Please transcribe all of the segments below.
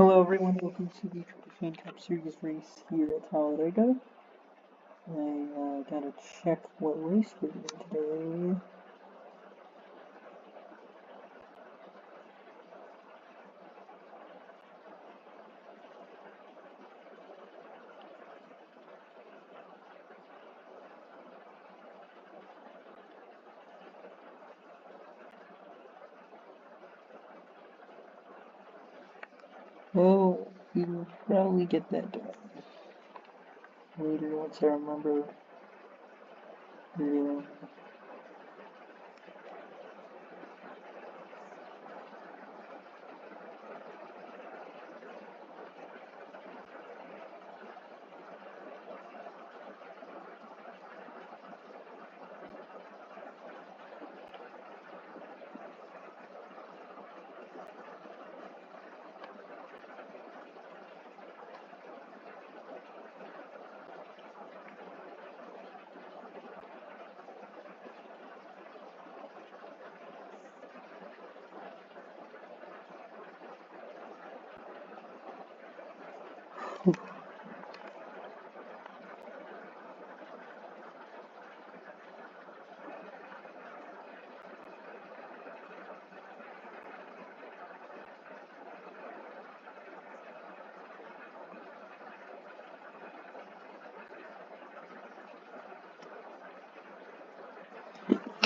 Hello everyone, welcome to the Koopafan Cup Series race here at Talladega. I gotta check what race we're doing today. Well, we will probably get that done later once I remember doing.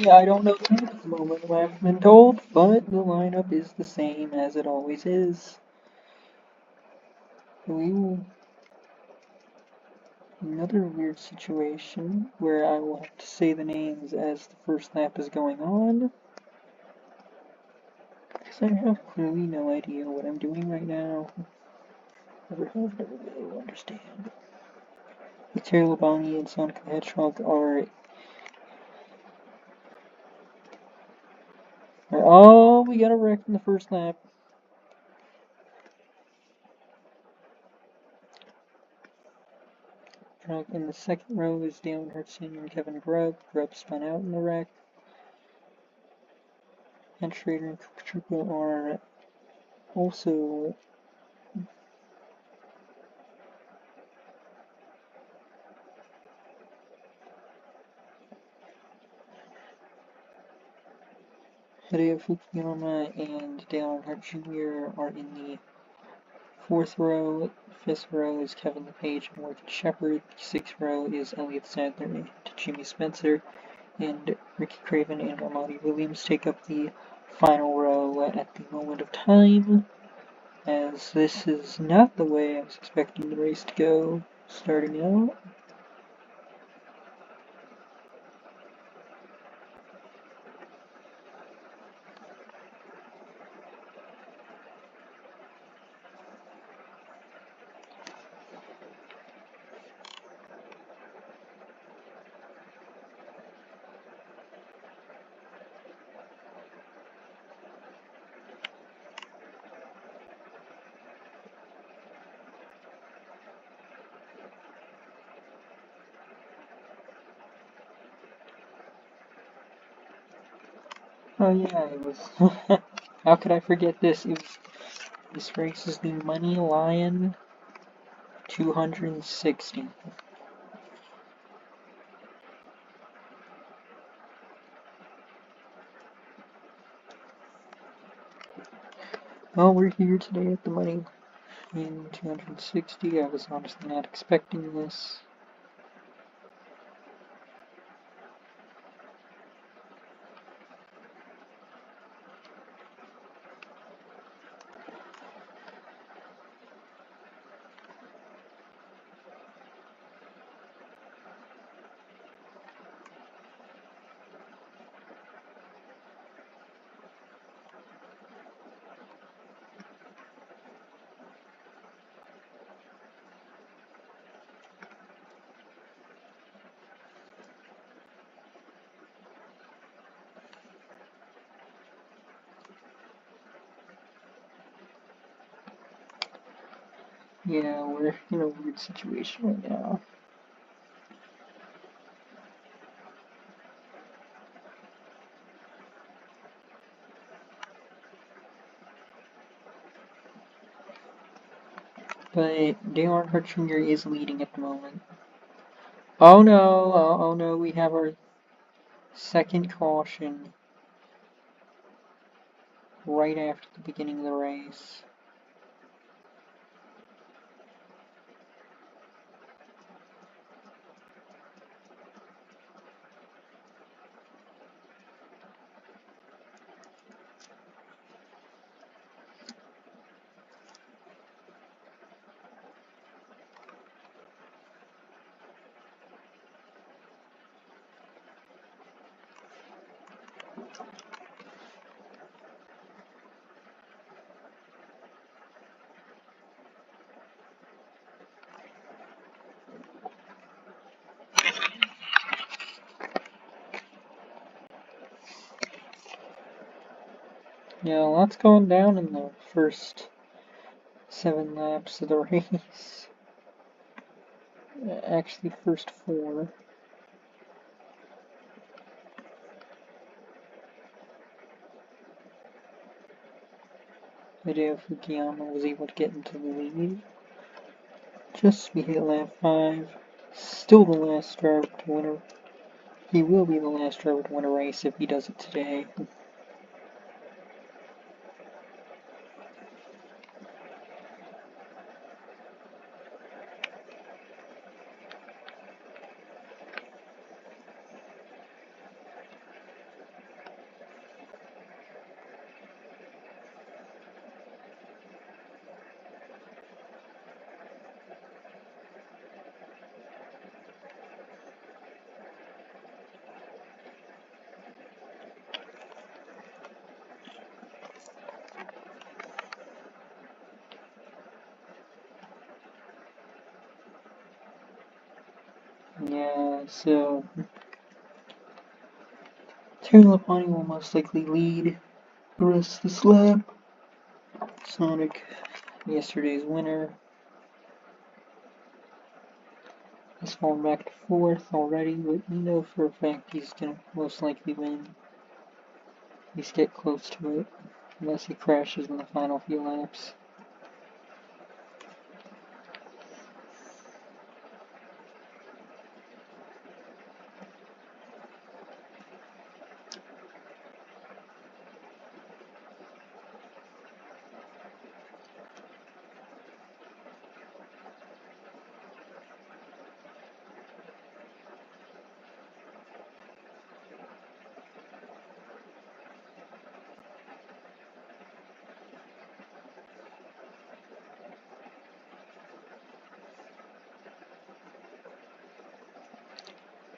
Yeah, I don't know the name at the moment, I haven't been told, but the lineup is the same as it always is. We will. Another weird situation where I will have to say the names as the first lap is going on. Because I have clearly no idea what I'm doing right now. Never have, never will understand. The Terry Labonte and Sonic the Hedgehog are. Oh, we got a wreck in the first lap. In the second row is Dale Earnhardt Sr. and Kevin Grubb. Grubb spun out in the wreck. And Schrader and Cooper Trooper are also. Hideo Fukuyama and Dale Earnhardt Jr. are in the fourth row. Fifth row is Kevin LePage and Morgan Shepherd. Sixth row is Elliott Sadler and Jimmy Spencer. And Ricky Craven and Armani Williams take up the final row at the moment of time, as this is not the way I was expecting the race to go starting out. Oh yeah, it was. How could I forget this? This race is the MoneyLion 260. Well, we're here today at the MoneyLion 260. I was honestly not expecting this. Yeah, we're in a weird situation right now. But Dale Earnhardt Jr. is leading at the moment. Oh no, oh no, we have our second caution right after the beginning of the race. Yeah, lots going down in the first 7 laps of the race. Actually, first 4. Hideo Fukuyama was able to get into the lead. Just we hit lap 5. Still the last driver to win a. He will be the last driver to win a race if he does it today. Yeah, so Terry Lapani will most likely lead the rest of this lap. Sonic, yesterday's winner, has fallen back to 4th already, but we know for a fact he's gonna most likely win. At least get close to it, unless he crashes in the final few laps.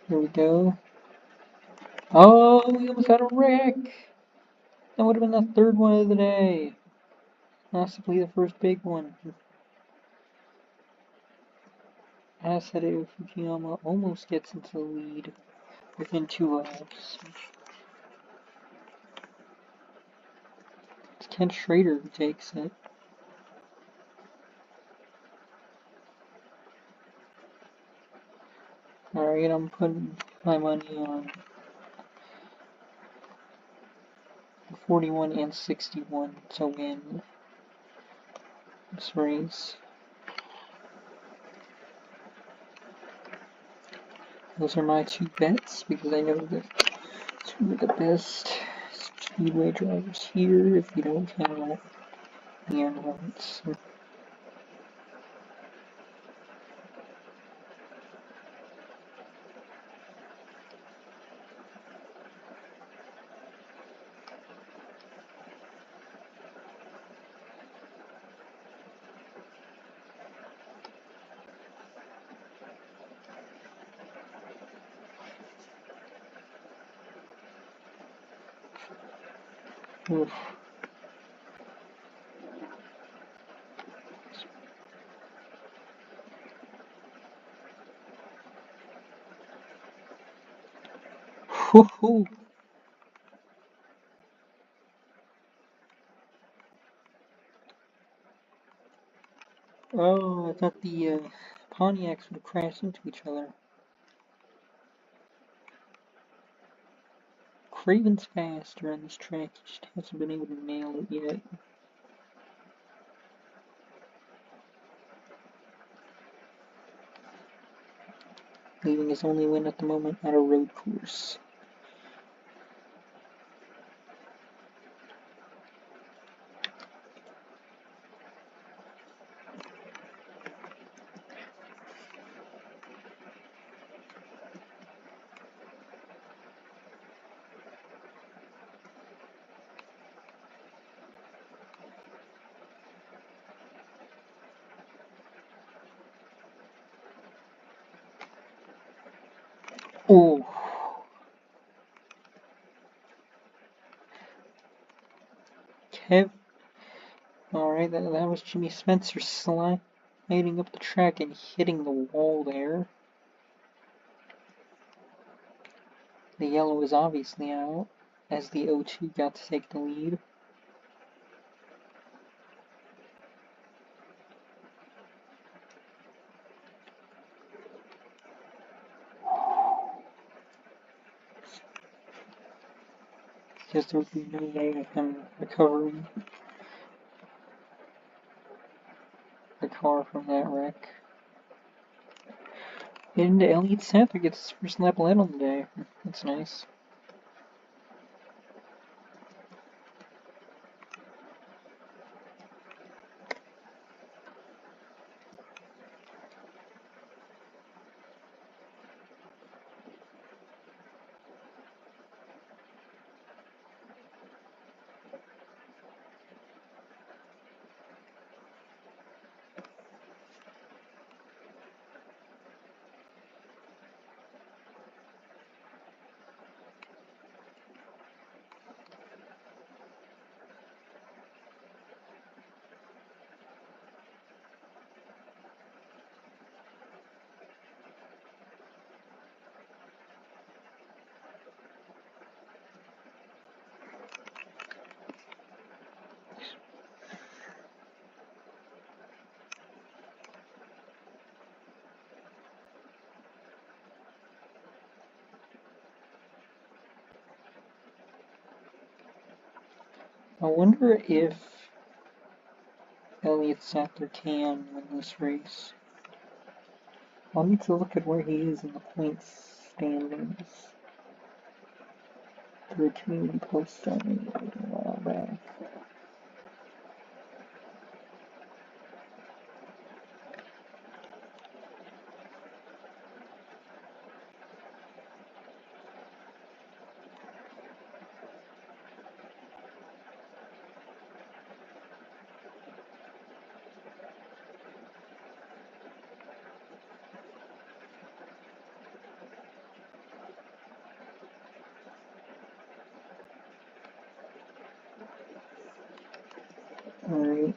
Here we go. Oh, we almost had a wreck! That would have been the 3rd one of the day. Possibly the first big one. Hideo Fukuyama almost gets into the lead within 2 laps. It's Ken Schrader who takes it. Alright, I'm putting my money on 41 and 61 to win this race. Those are my 2 bets because I know that 2 of the best speedway drivers here, if you don't count the unknowns. Oof. Woohoo! Oh, I thought the Pontiacs would crash into each other. Craven's faster on this track, he just hasn't been able to nail it yet. leaving his only win at the moment at a road course. Oh. Kev. Alright, that was Jimmy Spencer sliding up the track and hitting the wall there. The yellow is obviously out, as the 0-2 got to take the lead. Because there would be no way of him recovering the car from that wreck. And Elliott Sadler gets his first lap led on the day. That's nice. I wonder if Elliott Sadler can win this race. I'll need to look at where he is in the points standings. The community post on me a while back. Alright.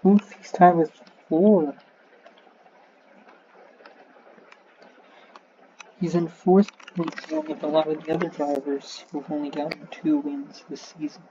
Oof, he's tied with 4. He's in 4th place along with a lot of the other drivers who've only gotten 2 wins this season.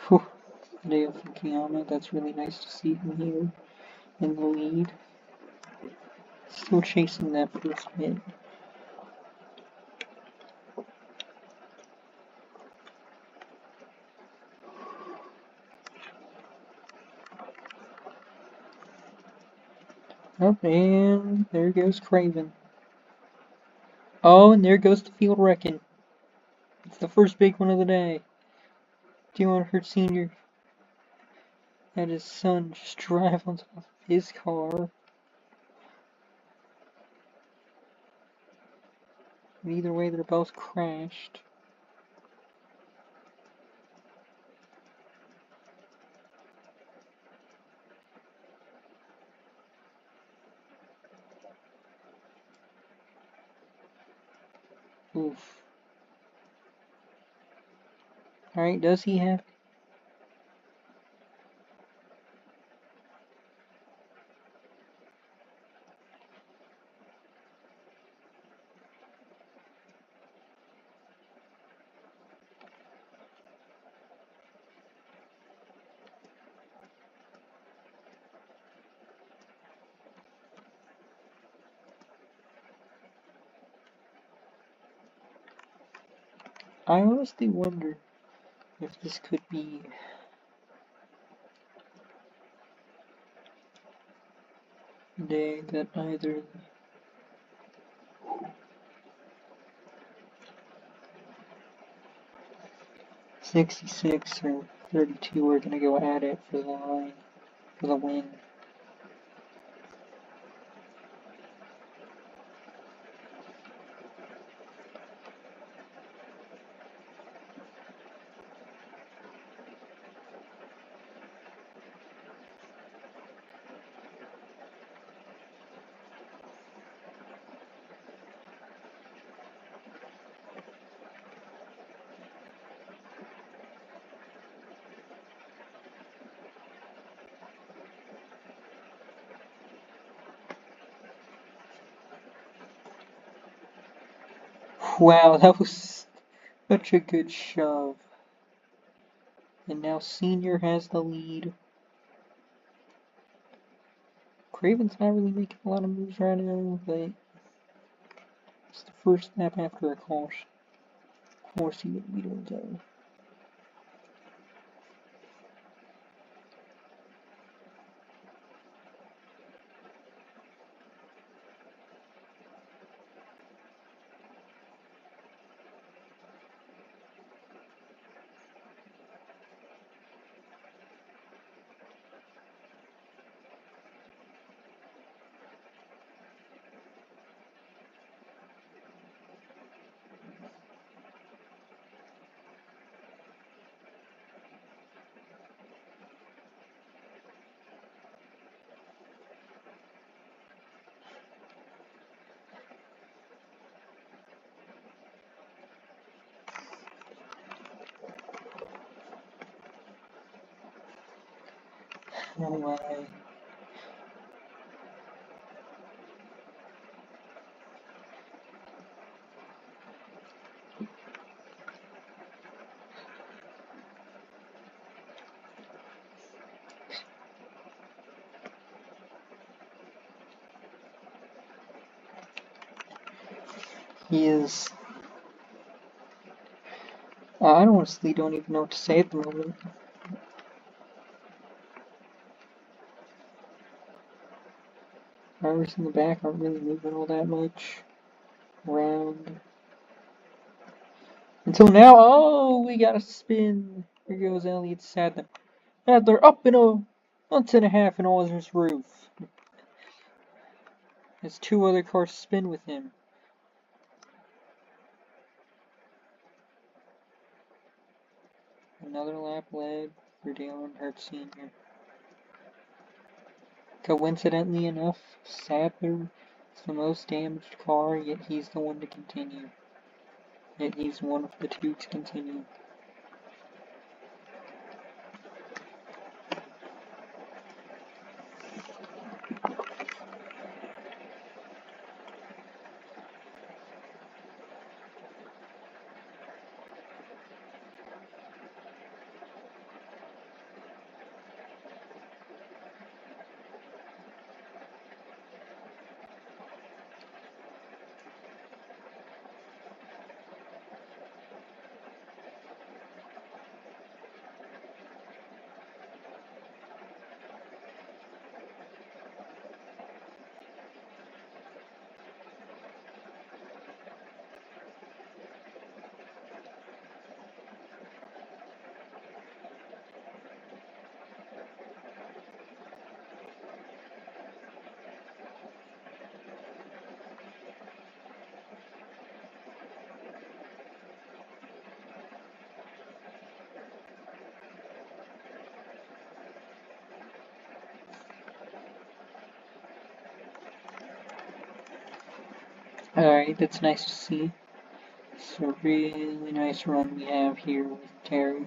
Whew. Dale Fukuyama, that's really nice to see him here in the lead. Still chasing that first win. Oh, and there goes Craven. Oh, and there goes the field wrecking. It's the first big one of the day. Dion Hurt Sr. had his son just drive on top of his car. Either way, they're both crashed. Oof. Alright, does he have... I honestly wonder if this could be a day that either 66 or 32 are gonna go at it for the line, for the win. Wow, that was such a good shove. And now Senior has the lead. Craven's not really making a lot of moves right now, but it's the first snap after a caution. Of course he wouldn't be doing so. Oh my. He is... I honestly don't even know what to say at the moment. Drivers in the back aren't really moving all that much around. Until now, oh, we got a spin. Here goes Elliott Sadler. Sadler up in a month and a half in Ozer's roof. Has two other cars spin with him. Another lap led for Dale Earnhardt Sr. Coincidentally enough, Sadler is the most damaged car, yet he's the one to continue. Yet he's one of the two to continue. Alright, that's nice to see. It's a really nice run we have here with Terry.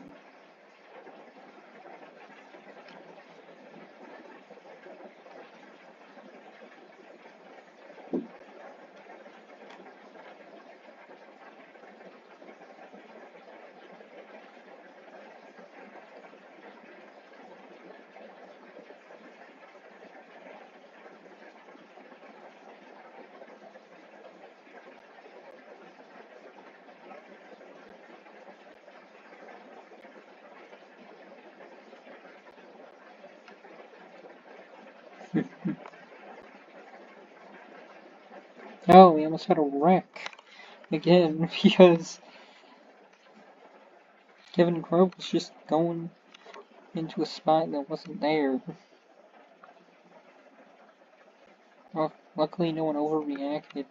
Oh, we almost had a wreck again because Kevin Crowe was just going into a spot that wasn't there. Well, luckily no one overreacted.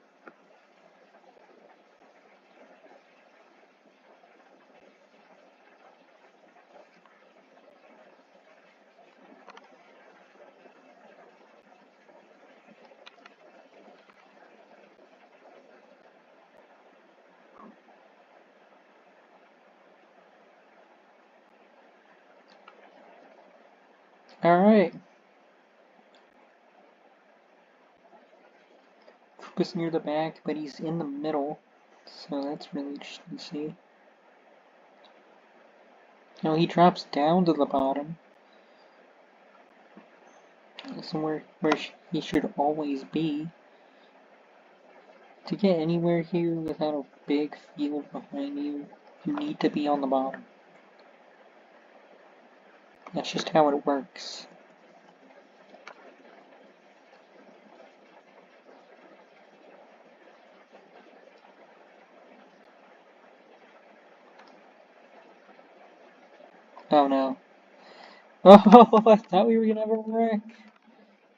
Alright. Coop near the back, but he's in the middle. So that's really interesting to see. Now he drops down to the bottom. Somewhere where he should always be. To get anywhere here without a big field behind you, you need to be on the bottom. That's just how it works. Oh no. Oh, I thought we were gonna have a wreck.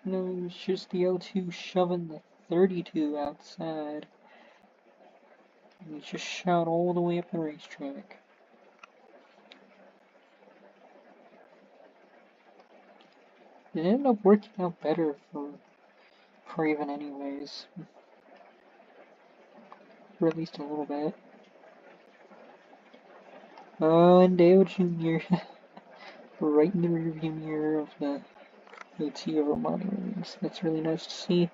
No, it's just the O2 shoving the 32 outside. And he just shot all the way up the racetrack. It ended up working out better for Craven anyways. For at least a little bit. Oh, and Dale Jr. right in the rearview mirror of the OT over MoneyLion. That's really nice to see.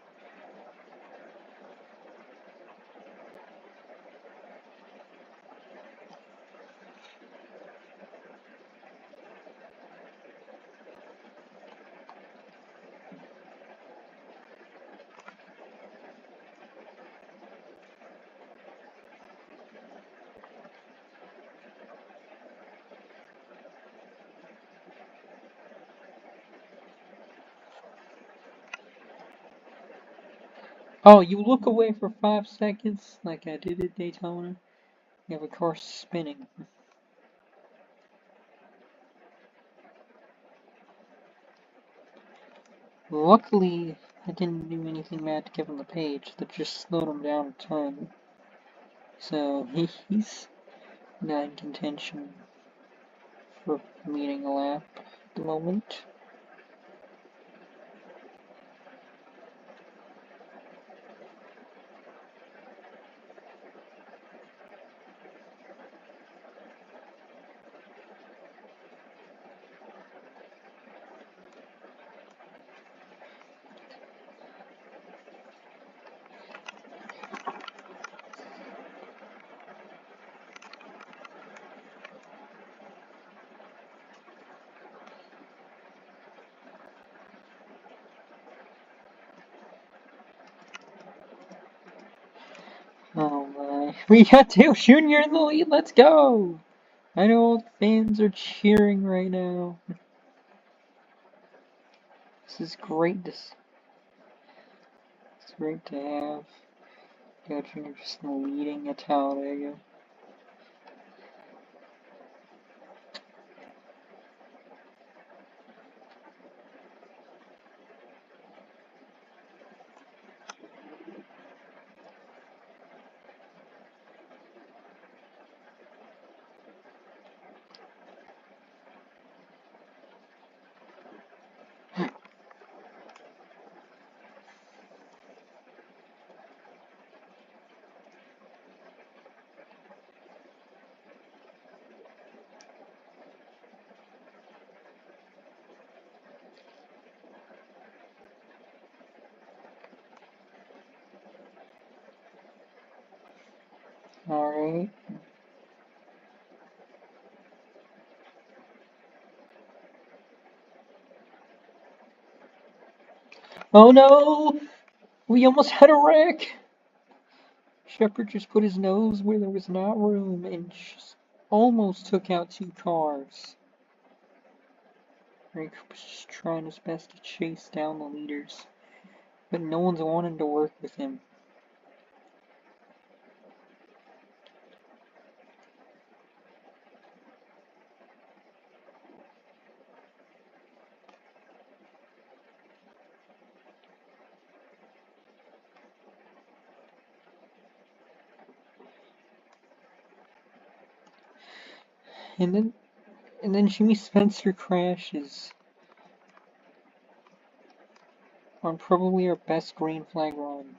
Oh, you look away for 5 seconds like I did at Daytona. You have a car spinning. Luckily, I didn't do anything bad to Kevin LePage that just slowed him down a ton. So he's not in contention for leading a lap at the moment. Oh my. We got Dale Jr. in the lead, let's go! I know all the fans are cheering right now. This is great. It's great to have Dale Jr. just leading at Talladega. Alright. Oh no! We almost had a wreck! Shepard just put his nose where there was not room and just almost took out two cars. Ray Cooper's just trying his best to chase down the leaders, but no one's wanting to work with him. And then Jimmy Spencer crashes on probably our best green flag run.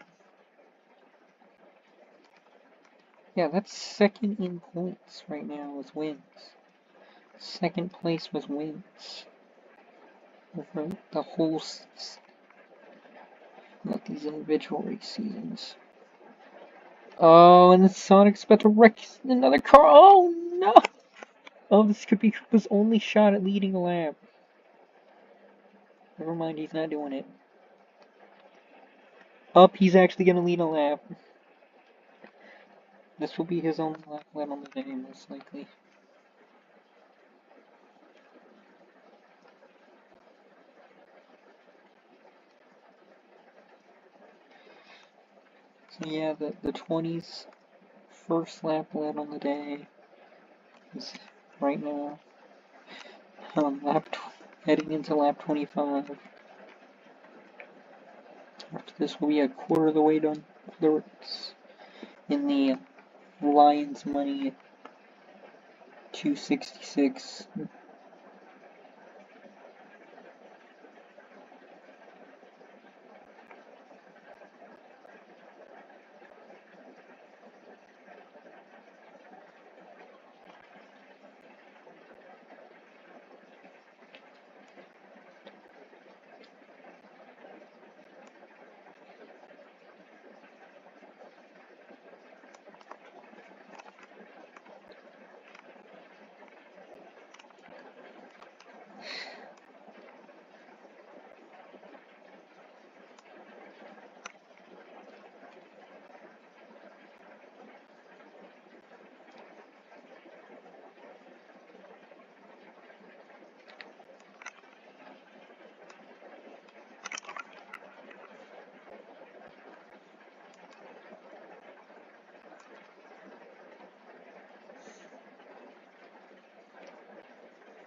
Yeah, that's second in points right now with wins. Second place with wins over the whole, not these individual race seasons. Oh, and the Sonic's about to wreck another car. Oh no! Oh, this could be Koopa's only shot at leading a lap. Never mind, he's not doing it. Up, he's actually gonna lead a lap. This will be his only lap on the day, most likely. So yeah, the 20's first lap led on the day is right now. Heading into lap 25. After this, we'll be a quarter of the way done in the Lions Money 266.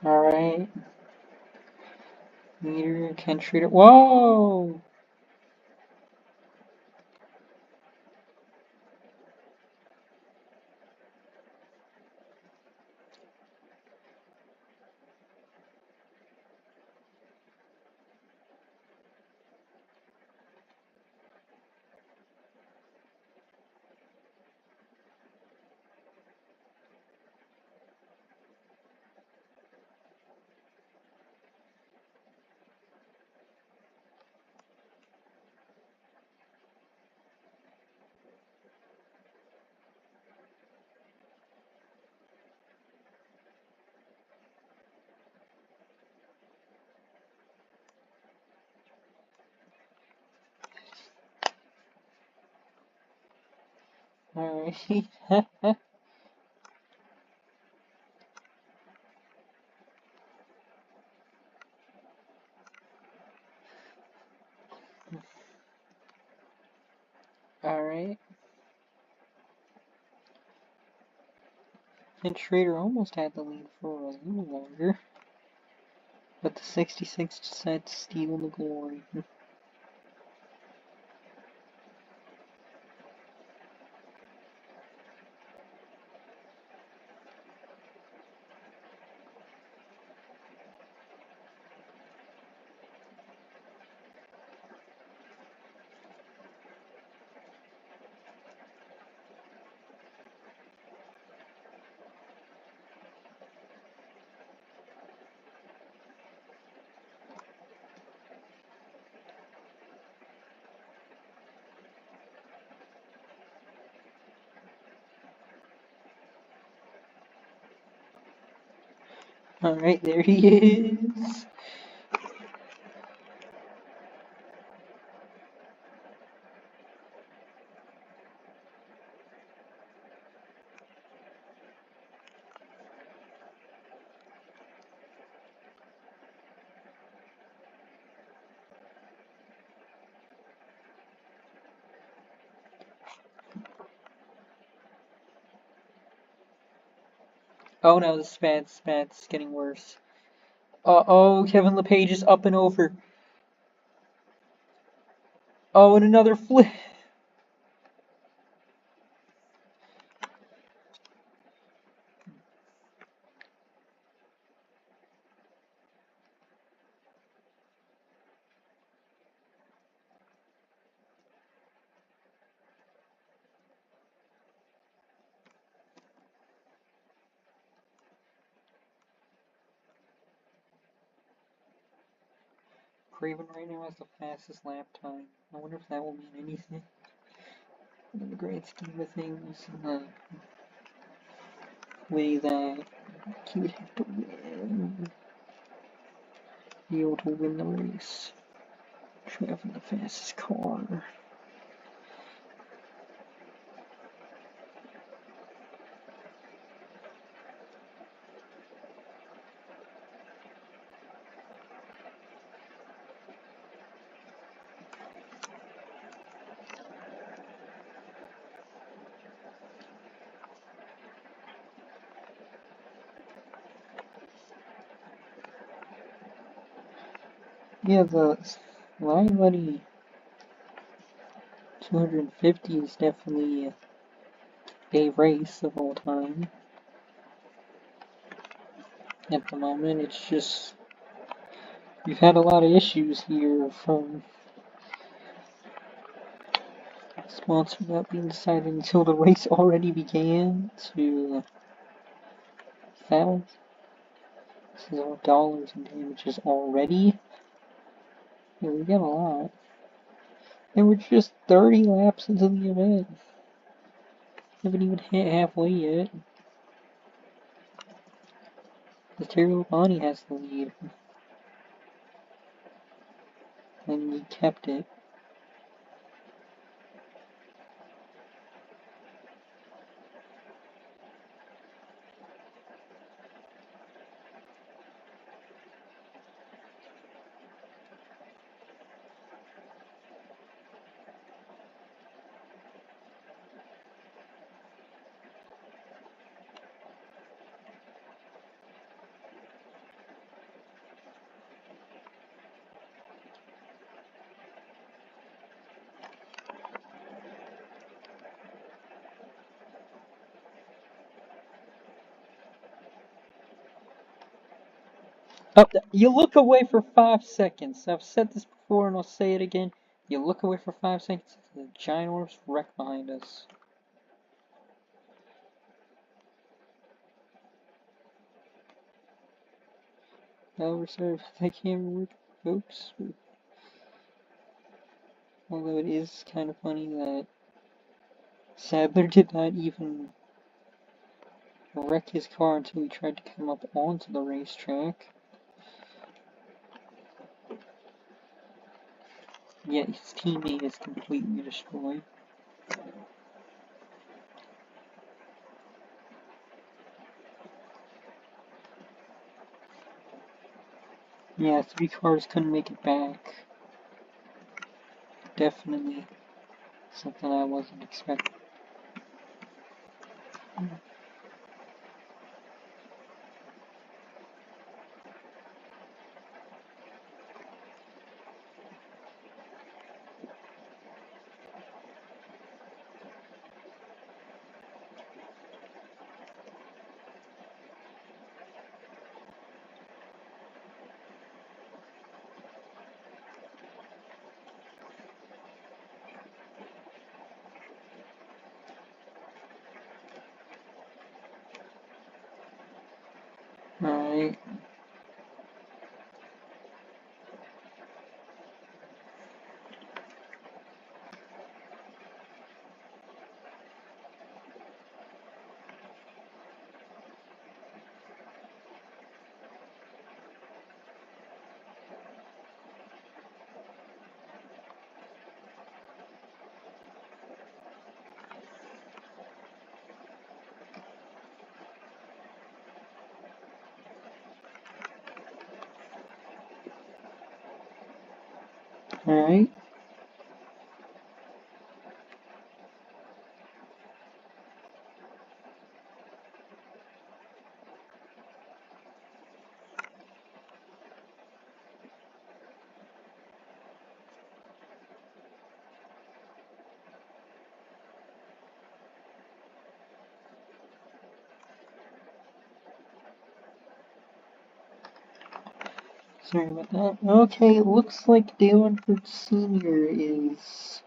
Alright. Meter can treat it. Whoa! Alright. Alright. And Schrader almost had the lead for a little longer. But the 66 decided to steal the glory. Alright, there he is. Oh no, this is bad, this is bad, this is getting worse. Uh-oh, Kevin LePage is up and over. Oh, and another flip. Craven right now has the fastest lap time. I wonder if that will mean anything in the grand scheme of things, in the way that he would have to win, be able to win the race, driving the fastest car. Yeah, the Line Buddy 250 is definitely a race of all time. At the moment, it's just we've had a lot of issues here from sponsor not being decided until the race already began to thousands of dollars in damages already. Yeah, we got a lot. And we're just 30 laps into the event. Haven't even hit halfway yet. The Terry Labonte has the lead. And he kept it. Oh, you look away for 5 seconds. I've said this before and I'll say it again. You look away for 5 seconds, there's a ginormous wreck behind us. No reserve, I can't work. Oops. Although it is kind of funny that Sadler did not even wreck his car until he tried to come up onto the racetrack. Yet his teammate is completely destroyed. Yeah, 3 cars couldn't make it back. Definitely something I wasn't expecting. Alright. Alright. Sorry about that. Okay, it looks like Dale Earnhardt Sr. is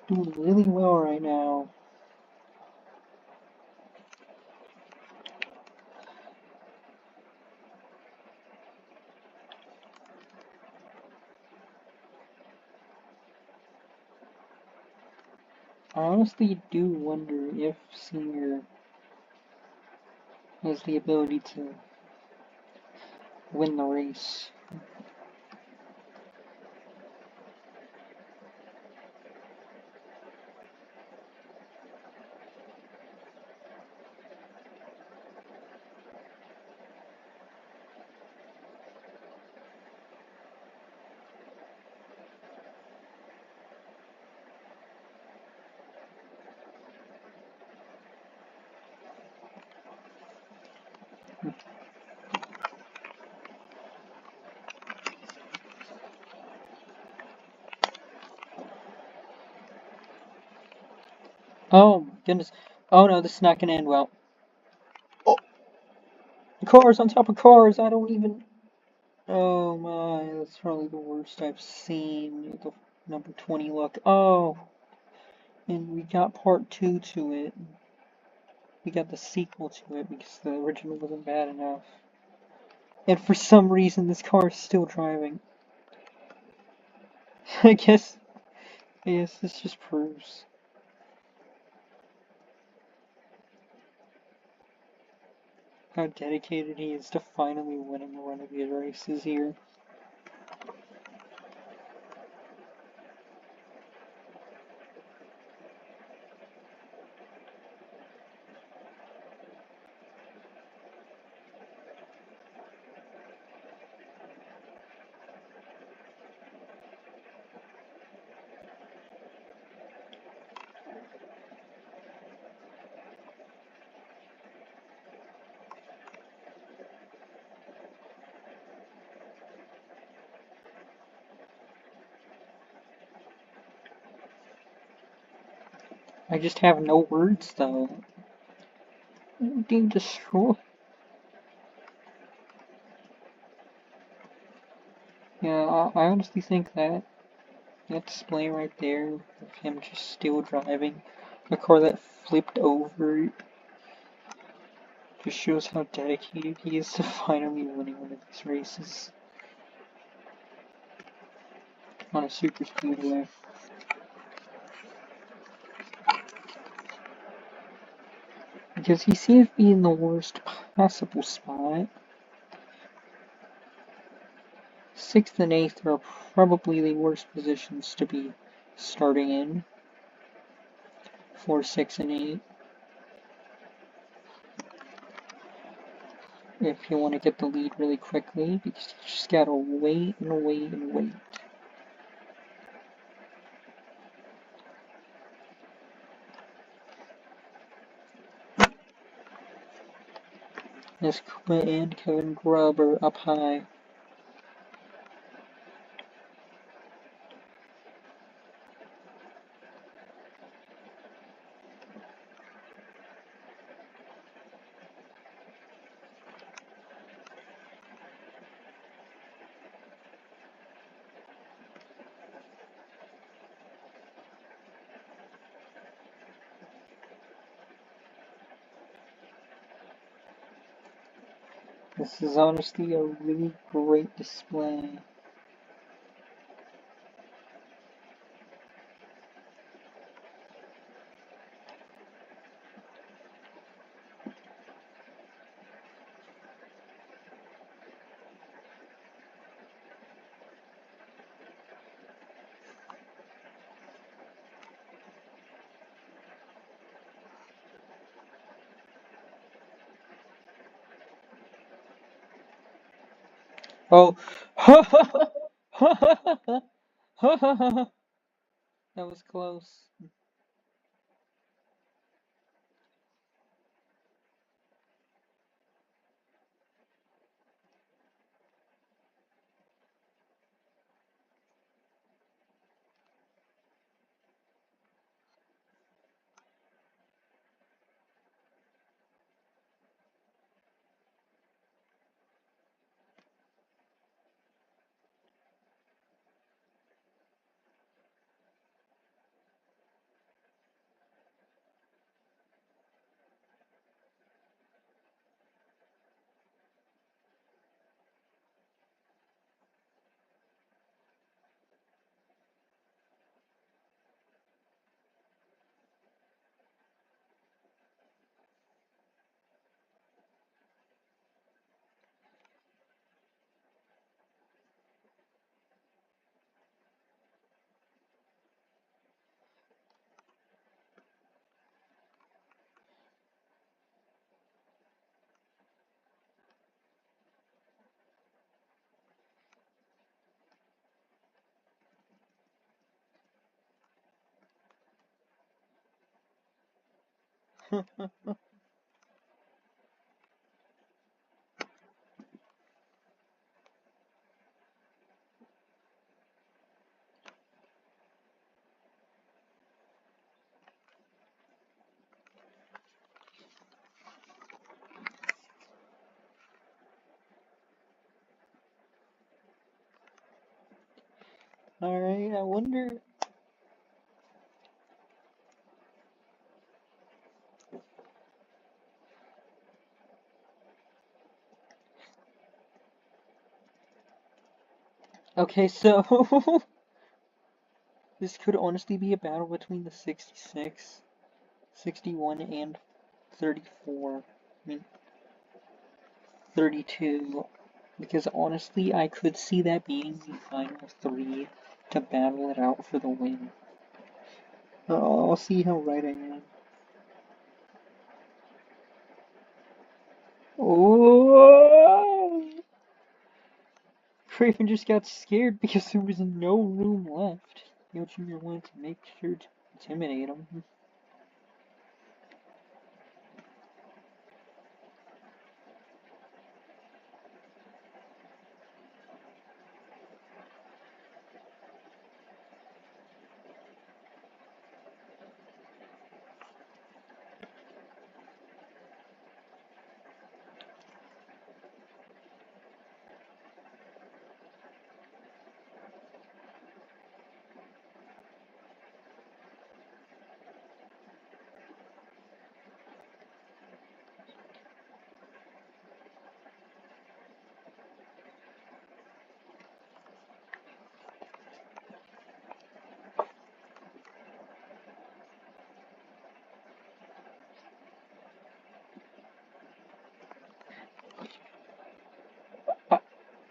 doing really well right now. I honestly do wonder if Senior has the ability to win the race. Oh my goodness. Oh no, this is not gonna end well. Oh, cars on top of cars. I don't even. Oh my, that's probably the worst I've seen. The number 20 look. Oh, and we got part 2 to it. We got the sequel to it because the original wasn't bad enough. And for some reason, this car is still driving. I guess this just proves how dedicated he is to finally winning one of these races here. I just have no words though. Being destroyed. Yeah, I honestly think that display right there of him just still driving a car that flipped over just shows how dedicated he is to finally winning one of these races on a super speedway. Because he seems to be in the worst possible spot. 6th and 8th are probably the worst positions to be starting in for 6 and 8. If you want to get the lead really quickly, because you just gotta wait and wait and wait. As Koopa and Kevin Grubb are up high. This is honestly a really great display. Oh, That was close. Alright, I wonder. Okay, so this could honestly be a battle between the 66, 61, and 34. I mean, 32. Because honestly, I could see that being the final three to battle it out for the win. I'll see how right I am. Oh! Craven just got scared because there was no room left. Yo Junior wanted to make sure to intimidate him.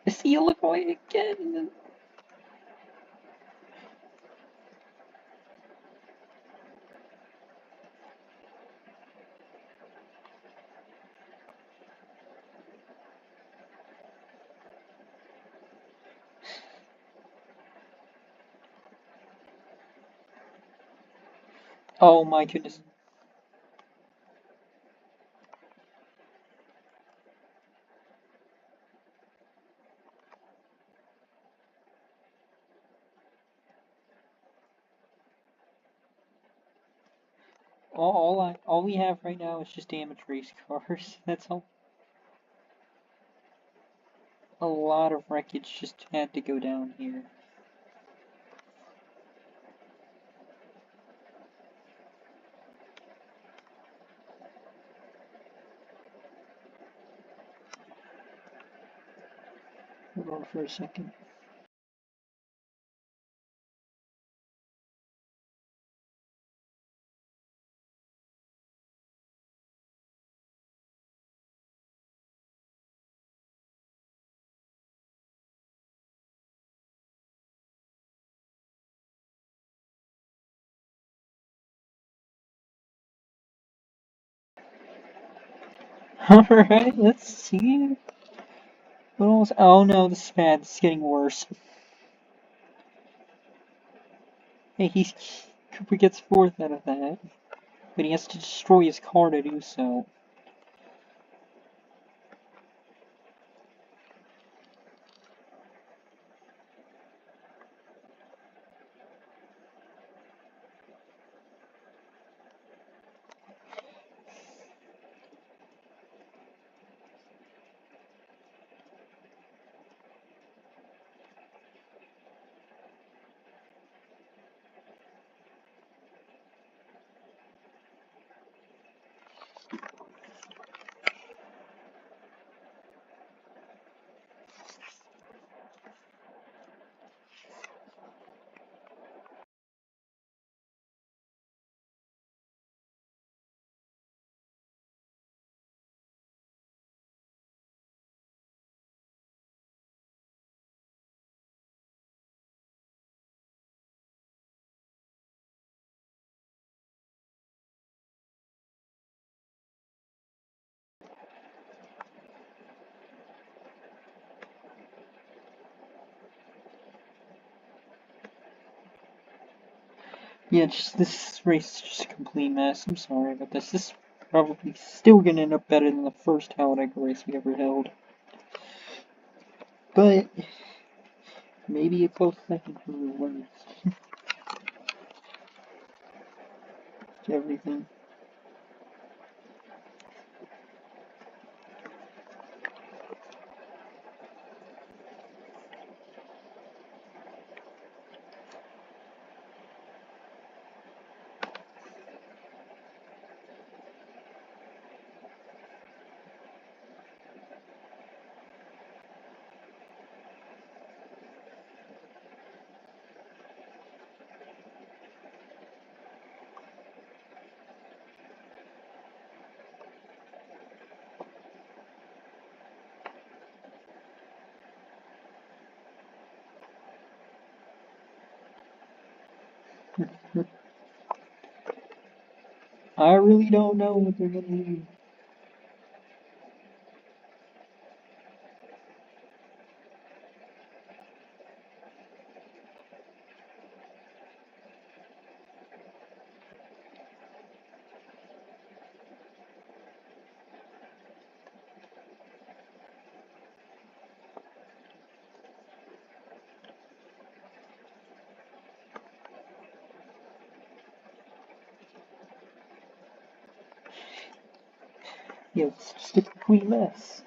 Is he away again? Oh my goodness. All we have right now is just damage race cars. That's all. A lot of wreckage just had to go down here. Hold on for a second. Alright, let's see. What else? Oh no, this is bad. This is getting worse. Hey, Cooper gets fourth out of that, but he has to destroy his car to do so. Yeah, this race is just a complete mess. I'm sorry about this. This is probably still gonna end up better than the first Talladega race we ever held. But maybe a close second for the worst. Everything. I really don't know what they're gonna do. Yeah, it's just a complete mess.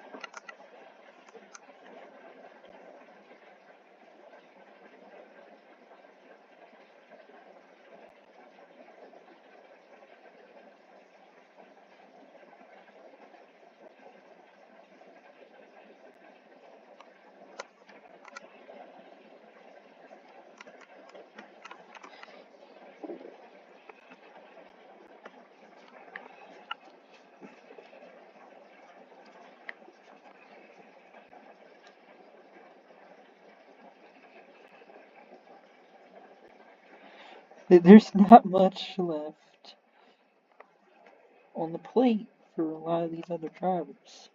There's not much left on the plate for a lot of these other drivers.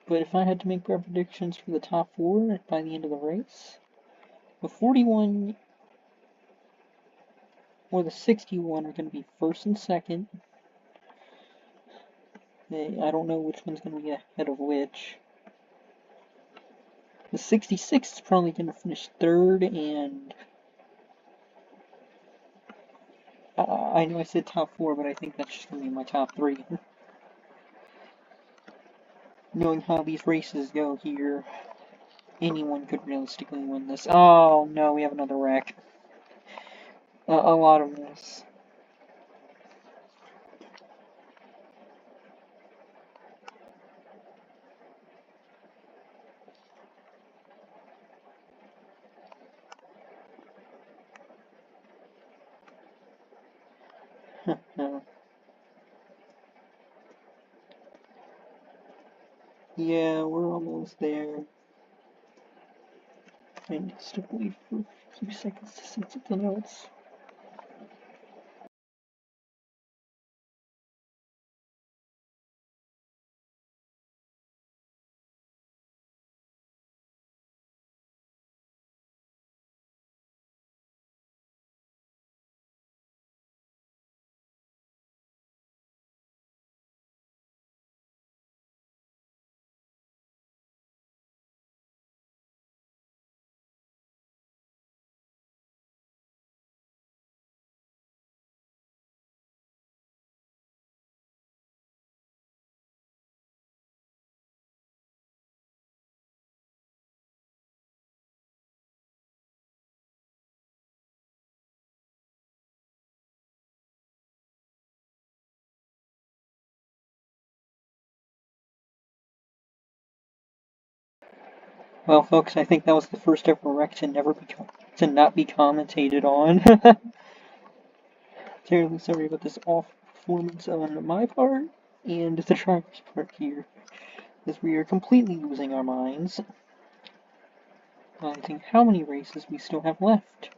But if I had to make my predictions for the top four by the end of the race, the 41 or the 61 are going to be first and second. I don't know which one's going to be ahead of which. The 66 is probably going to finish third, and I know I said top four, but I think that's just going to be my top three. Knowing how these races go here, anyone could realistically win this. Oh no, we have another wreck. A lot of this. Yeah, we're almost there. I need to wait for a few seconds to see something else. Well, folks, I think that was the first ever wreck to not be commentated on. Terribly sorry about this awful performance on my part and the driver's part here, as we are completely losing our minds. I think how many races we still have left.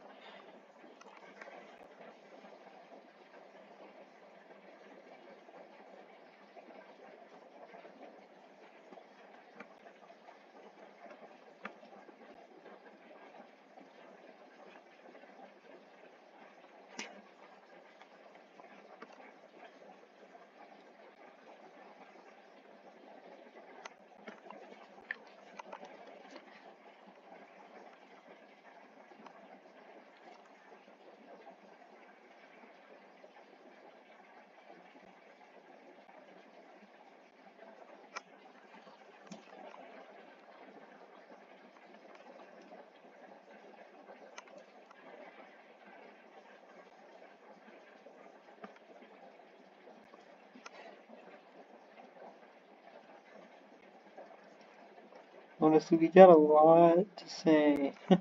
Honestly, we got a lot to say. I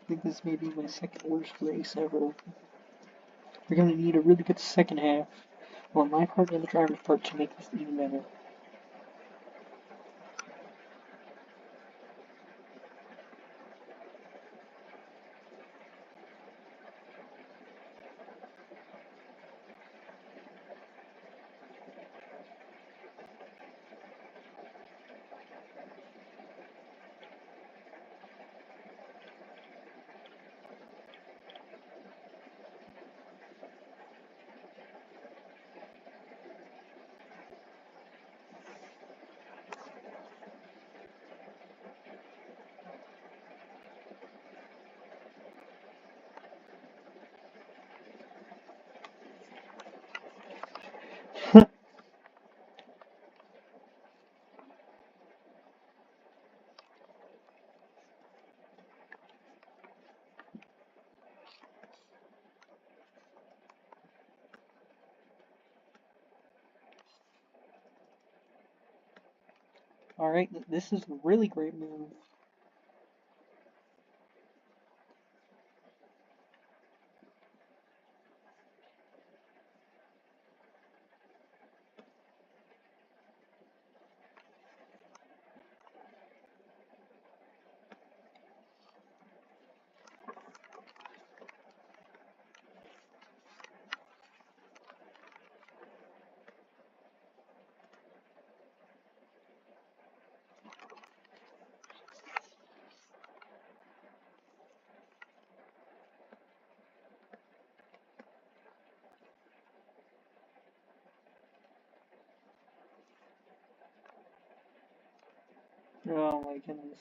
think this may be my second worst race ever. We're going to need a really good second half on my part and the driver's part to make this even better. Alright, this is a really great move. Oh my goodness.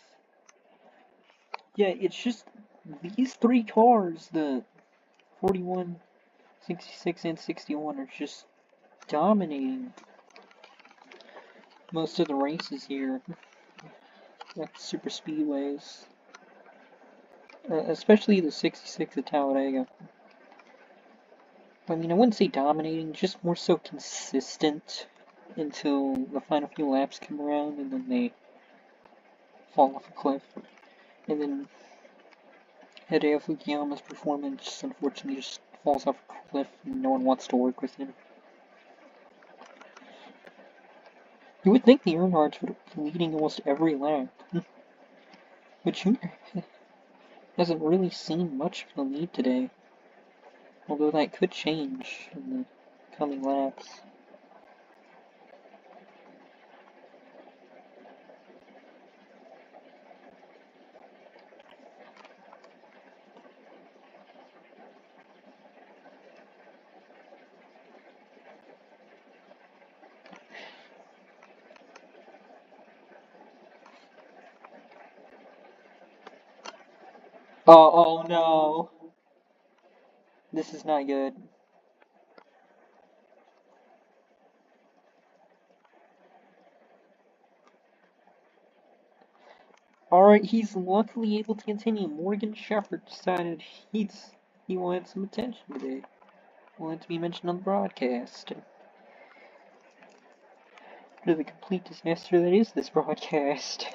Yeah, it's just these three cars, the 41, 66, and 61, are just dominating most of the races here at super speedways. Especially the 66 at Talladega. I mean, I wouldn't say dominating, just more so consistent until the final few laps come around and then they fall off a cliff. And then Hideo Fukuyama's performance unfortunately just falls off a cliff and no one wants to work with him. You would think the Earnhardts would be leading almost every lap, but Junior hasn't really seen much of the lead today, although that could change in the coming laps. Oh no! This is not good. Alright, he's luckily able to continue. Morgan Shepherd decided he wanted some attention today. Wanted to be mentioned on the broadcast. What a complete disaster that is this broadcast.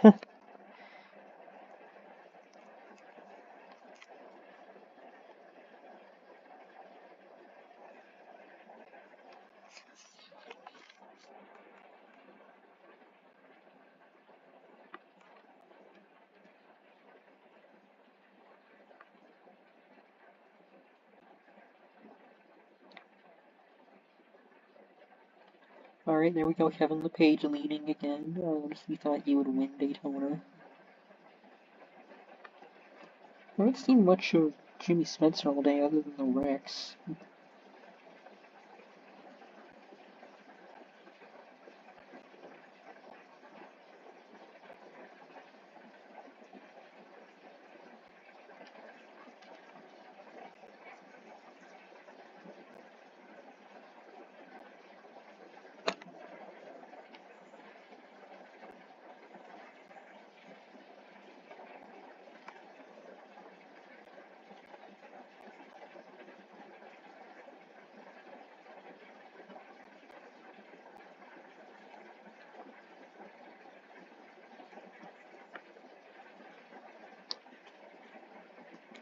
Alright, there we go. Kevin LePage leading again. Honestly thought he would win Daytona. I haven't seen much of Jimmy Spencer all day other than the wrecks.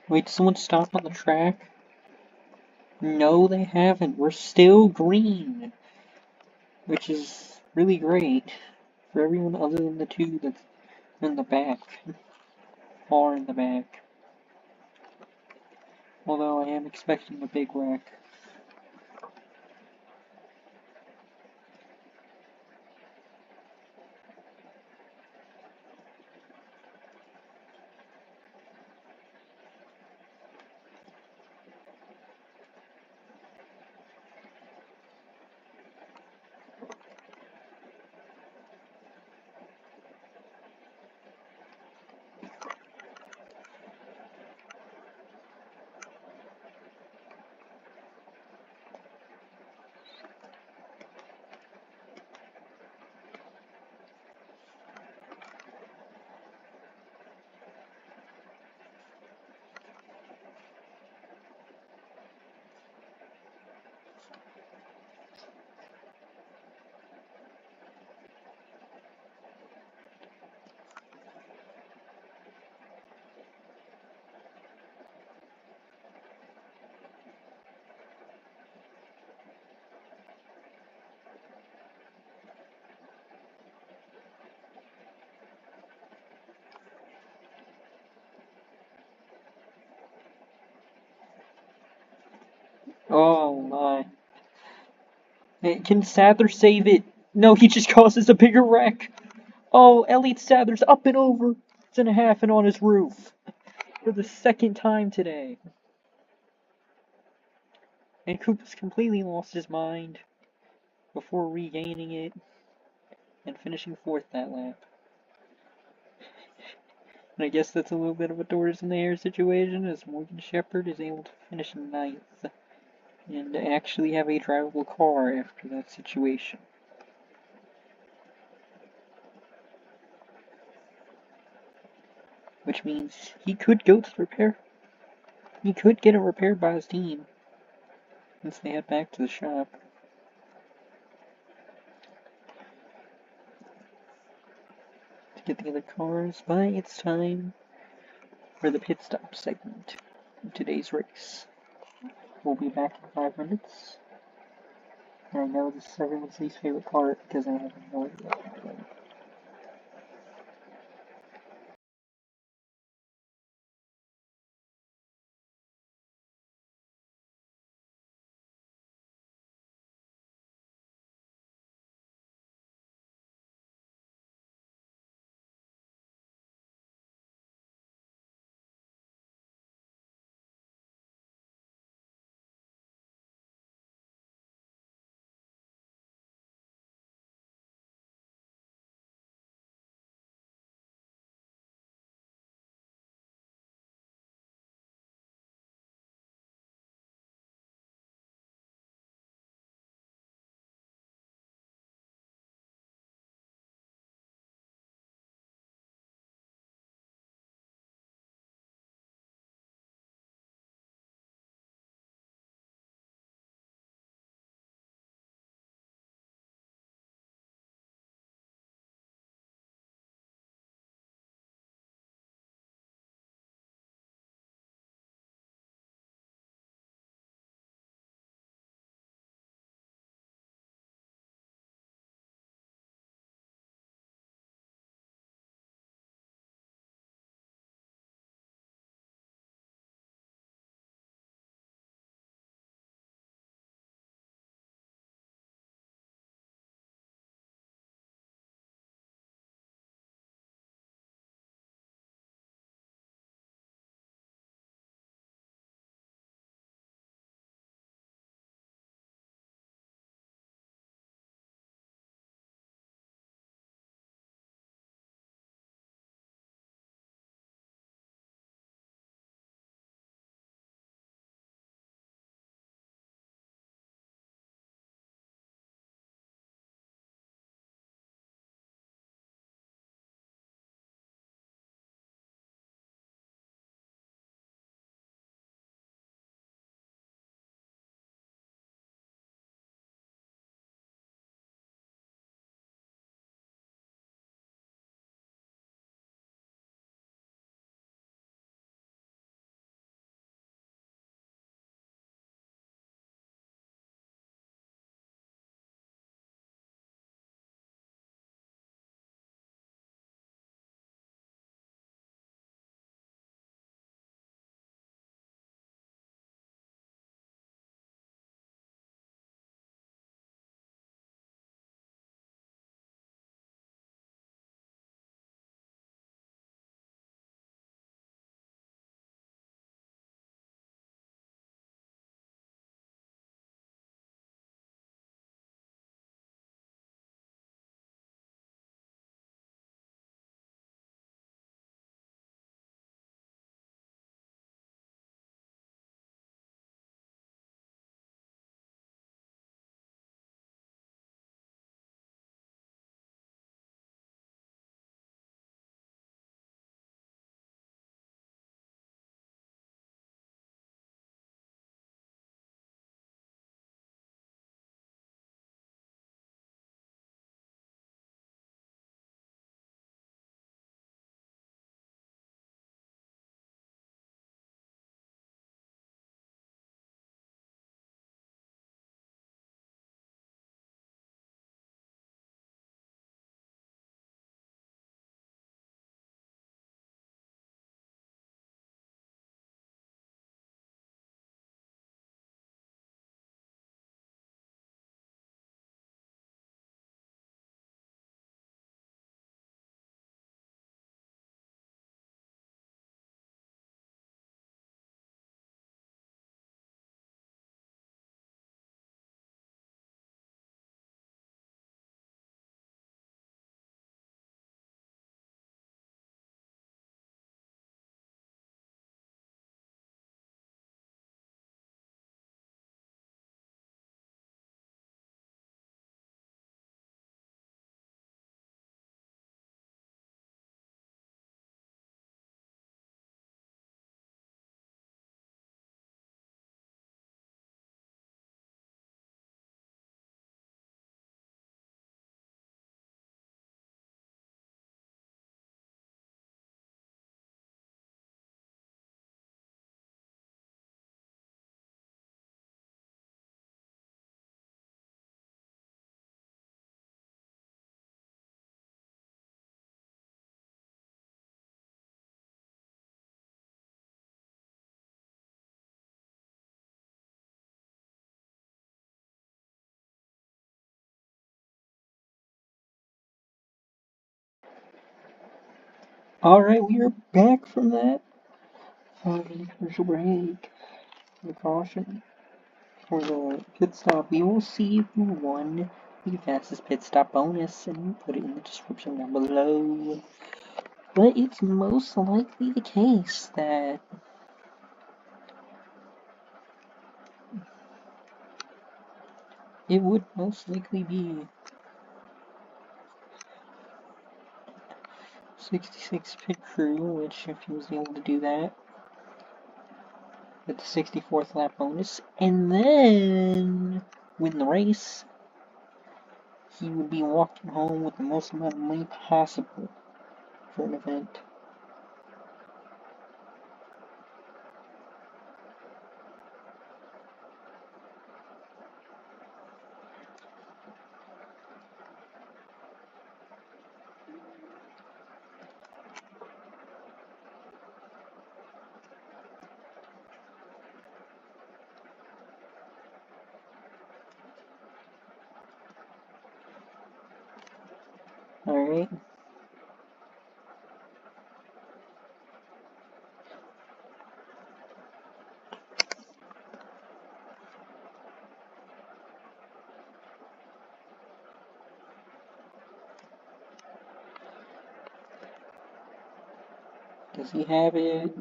Wait, did someone stop on the track? No, they haven't. We're still green, which is really great for everyone other than the two that's in the back, far in the back. Although I am expecting a big wreck. Oh my. Hey, can Sadler save it? No, he just causes a bigger wreck. Oh, Elliot Sadler's up and over. It's in a half and on his roof. For the second time today. And Coop's completely lost his mind before regaining it and finishing fourth that lap. And I guess that's a little bit of a doors in the air situation as Morgan Shepherd is able to finish ninth and actually have a drivable car after that situation. Which means he could go to the repair. He could get it repaired by his team once they head back to the shop. To get the other cars, but it's time for the pit stop segment of today's race. We'll be back in 5 minutes. And I know this is everyone's least favorite part because I have no idea. Alright, we are back from that 5-minute commercial break. The caution for the pit stop. We will see who won the fastest pit stop bonus and put it in the description down below. But it's most likely the case that it would most likely be 66 pit crew, which if he was able to do that with the 64th lap bonus, and then win the race, he would be walking home with the most amount of money possible for an event. Alright. Does he have it?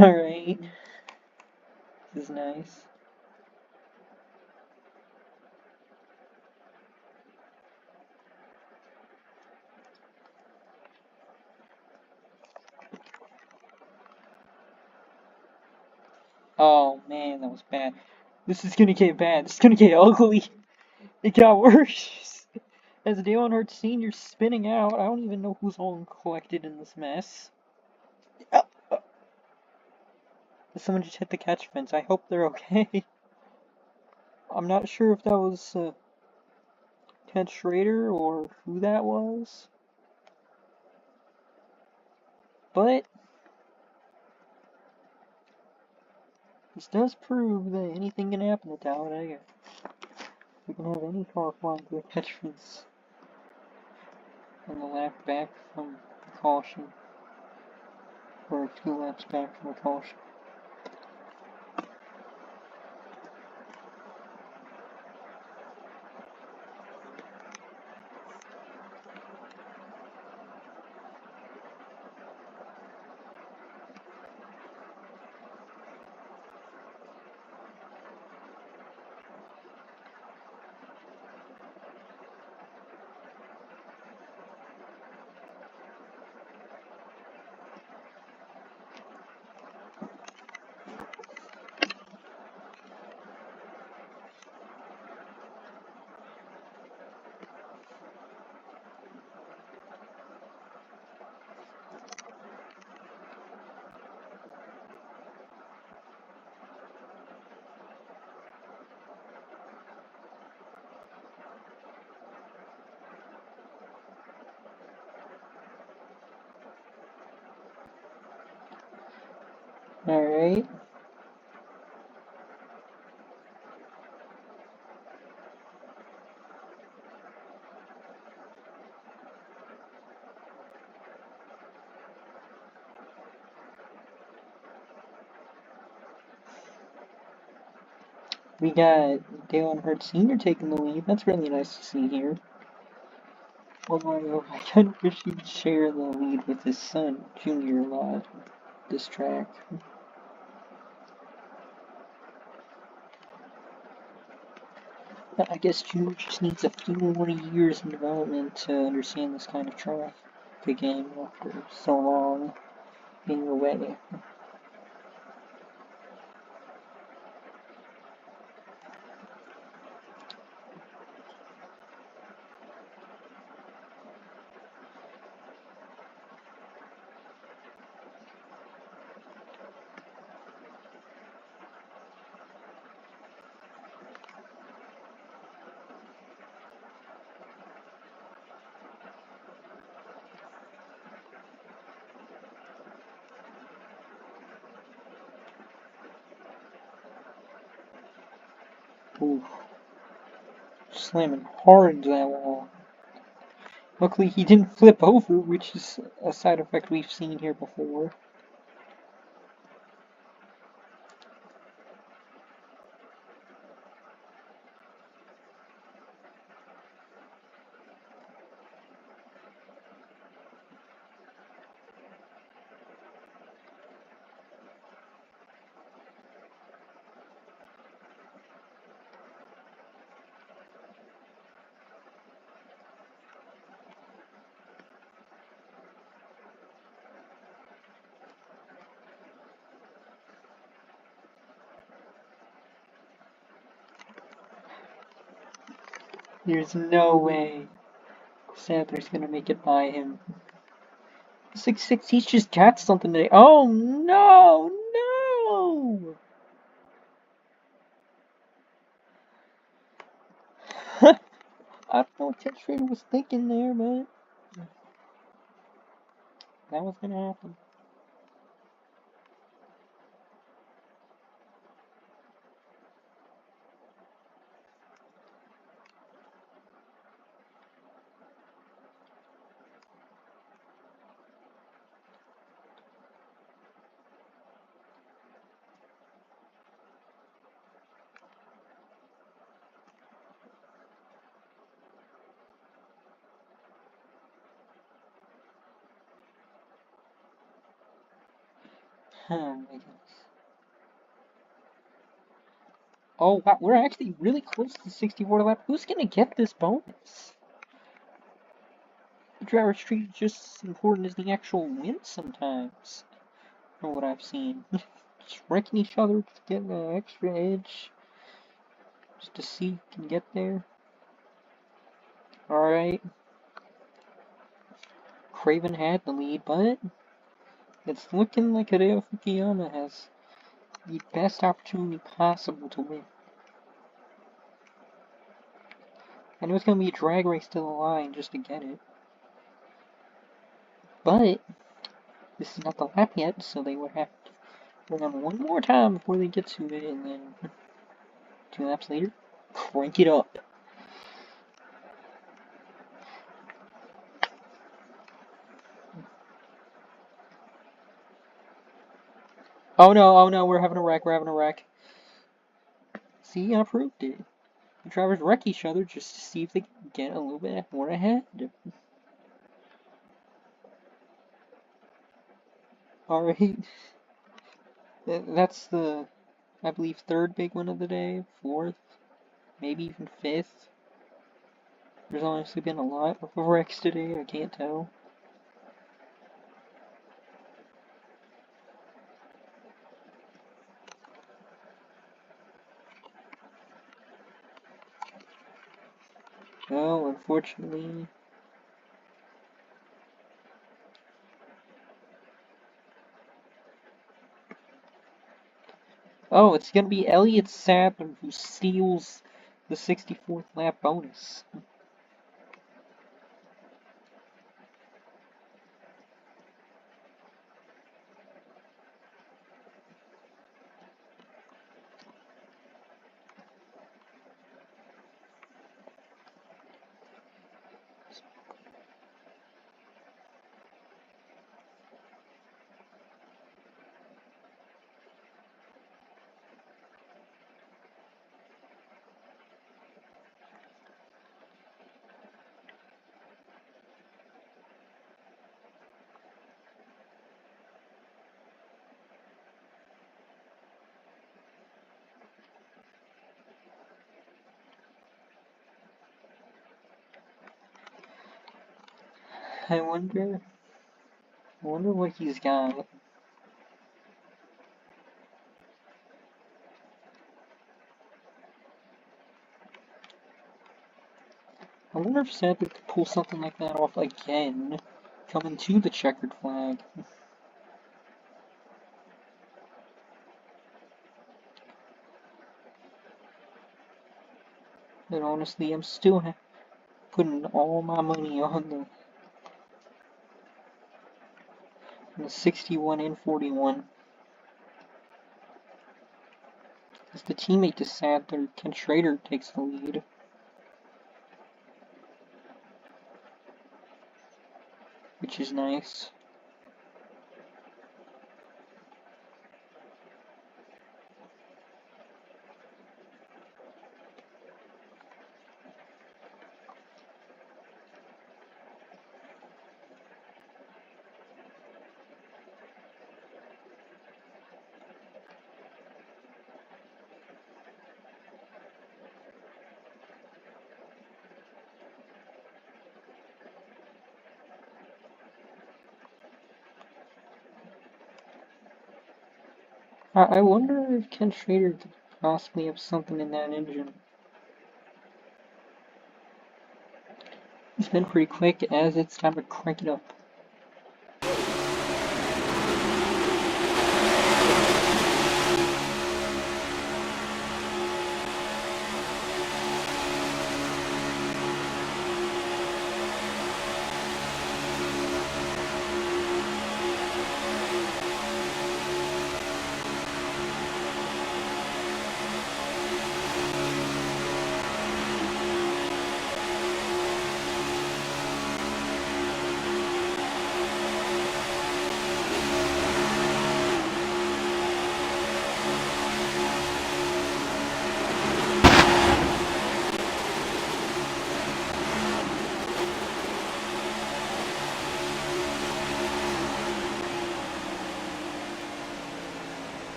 Alright. This is nice. Oh man, that was bad. This is gonna get bad. This is gonna get ugly. It got worse. As Dale Earnhardt Sr. spinning out, I don't even know who's all collected in this mess. Someone just hit the catch fence. I hope they're okay. I'm not sure if that was Ted Schrader or who that was. But this does prove that anything can happen at Talladega. We can have any car flying through a catch fence on the lap back from the caution. Or 2 laps back from the caution. Alright. We got Dale Earnhardt Sr. taking the lead. That's really nice to see here. Although I kind of wish he'd share the lead with his son, Junior, a lot. This track. But I guess Junior just needs a few more years in development to understand this kind of track again after so long being away. Ooh. Slamming hard into that wall. Luckily he didn't flip over, which is a side effect we've seen here before. There's no way Sandler's gonna make it by him. 6-6, he's just got something today. Oh no, no! I don't know what Ted Schrader was thinking there, but that was gonna happen. Oh my goodness. Oh wow, we're actually really close to the 64 lap. Who's gonna get this bonus? The driver's treat is just as important as the actual win sometimes. From what I've seen. Just wrecking each other to get an extra edge. Just to see who can get there. Alright. Craven had the lead, but it's looking like Hideo Fukuyama has the best opportunity possible to win. I know it's going to be a drag race to the line just to get it. But this is not the lap yet, so they would have to run one more time before they get to it, and then 2 laps later, crank it up. Oh no, we're having a wreck. See, I proved it. The drivers wreck each other just to see if they can get a little bit more ahead. Alright. That's the, I believe, 3rd big one of the day. 4th. Maybe even 5th. There's honestly been a lot of wrecks today, I can't tell. Well, unfortunately... Oh, it's gonna be Elliott Sadler who steals the 64th lap bonus. I wonder what he's got. I wonder if Sadler could pull something like that off again, coming to the checkered flag. But honestly, I'm still putting all my money on the 61 and 41. As the teammate to Sadler, Ken Schrader takes the lead. Which is nice. I wonder if Ken Schrader could possibly have something in that engine. It's been pretty quick, as it's time to crank it up.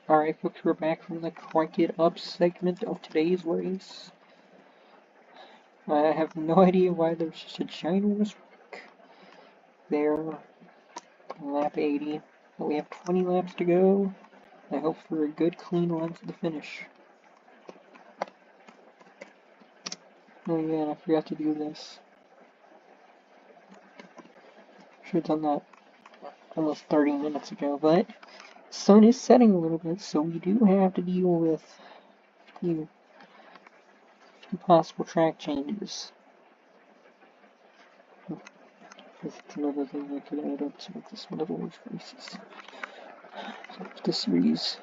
Alright folks, we're back from the Crank It Up segment of today's race. I have no idea why there's just a ginormous wreck there. Lap 80. But we have 20 laps to go. I hope for a good clean run to the finish. Oh yeah, and I forgot to do this. Should have done that almost 30 minutes ago, but the sun is setting a little bit, so we do have to deal with a few possible track changes. That's another thing I could add up to make this one of the worst races of the series.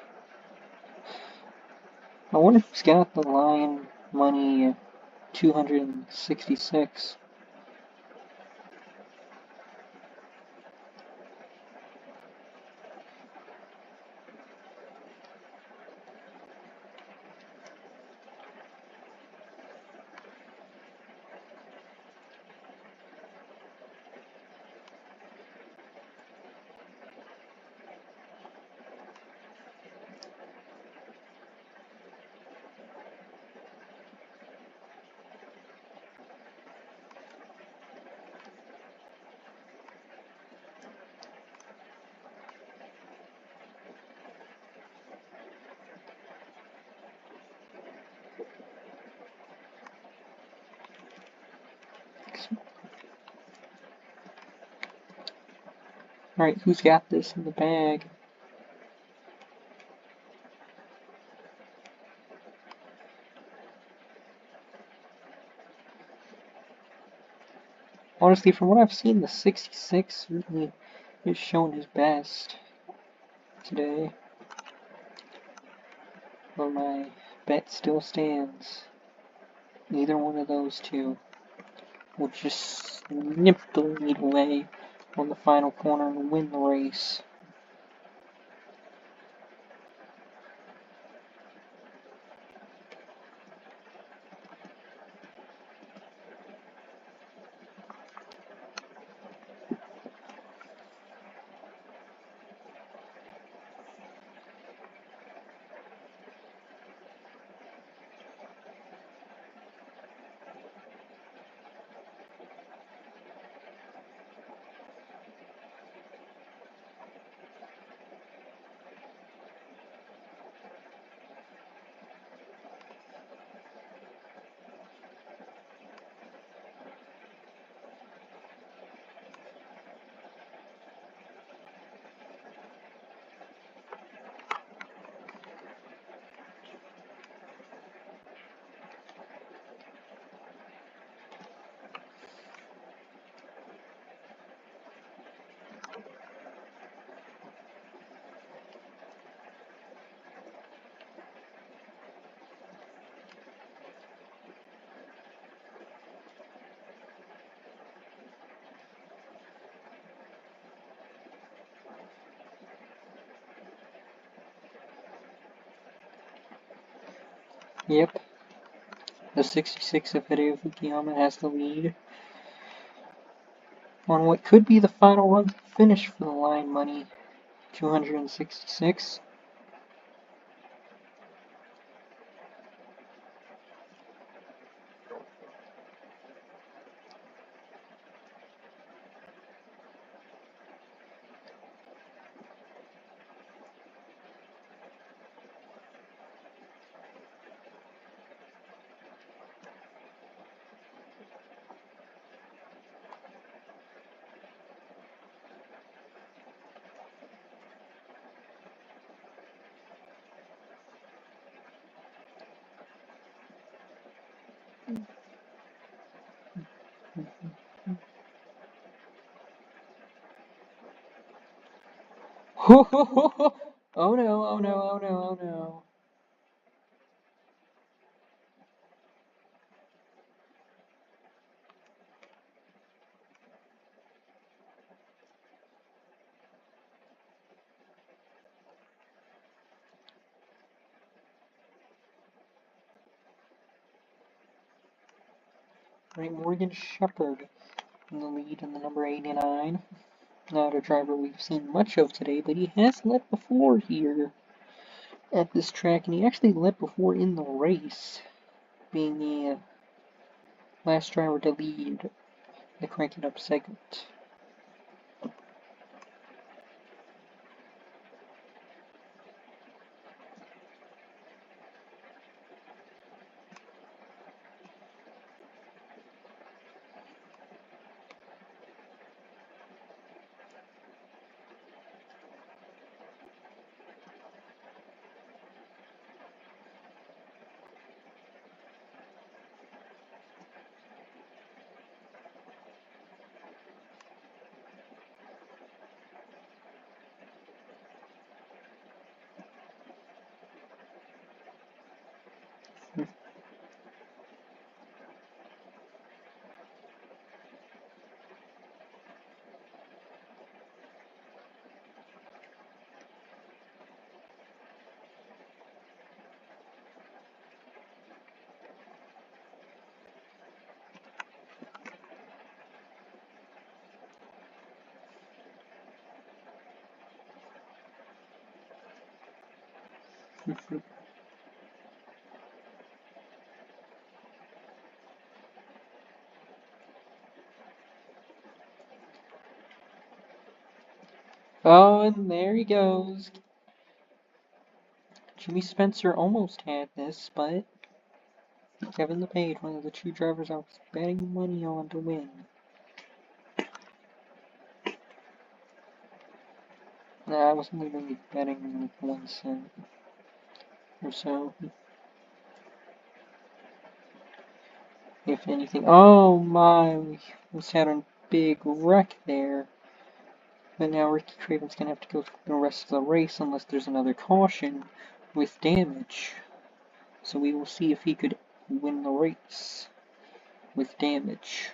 I wonder who's got the line money 266. Alright, who's got this in the bag? Honestly, from what I've seen, the 66 certainly is shown his best today. But my bet still stands. Neither one of those two will just snip the lead away on the final corner and win the race. Yep, the 66 of Hideo Fukuyama has the lead on what could be the final run to the finish for the line money 266. Oh no, oh no, oh no, oh no. Right, Morgan Shepherd in the lead in the number 89. Not a driver we've seen much of today, but he has led before here. at this track, and he actually led before in the race, being the last driver to lead the Crank It Up segment. Oh, and there he goes. Jimmy Spencer almost had this, but Kevin LePage, one of the two drivers I was betting money on to win. Nah, I was literally betting like 1 cent or so. If anything. Oh my, we almost had a big wreck there. But now Ricky Craven's gonna have to go through the rest of the race unless there's another caution with damage. So we will see if he could win the race with damage.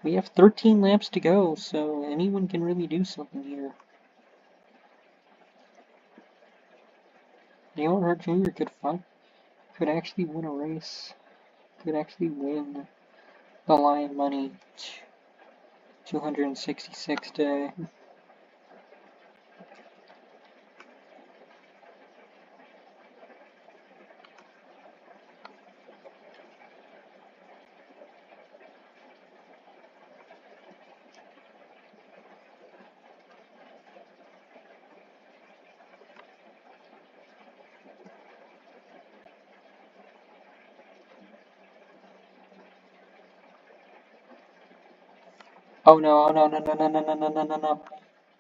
We have 13 laps to go, so anyone can really do something here. Dale Earnhardt Jr. could actually win a race. Could actually win the Lion Money 266 day. Oh no, oh no, no, no, no, no, no, no, no, no, no.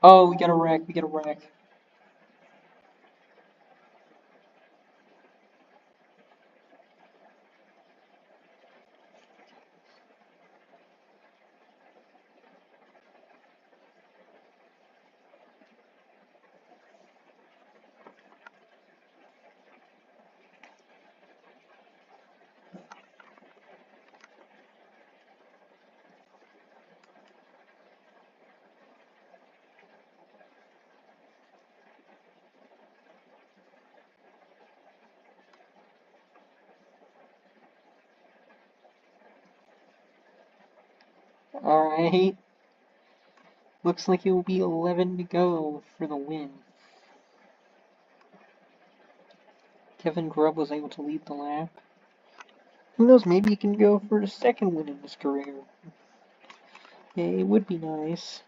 Oh, we got a wreck, we got a wreck. Alright. Looks like it will be 11 to go for the win. Kevin Grubb was able to lead the lap. Who knows, maybe he can go for a second win in his career. Yeah, it would be nice.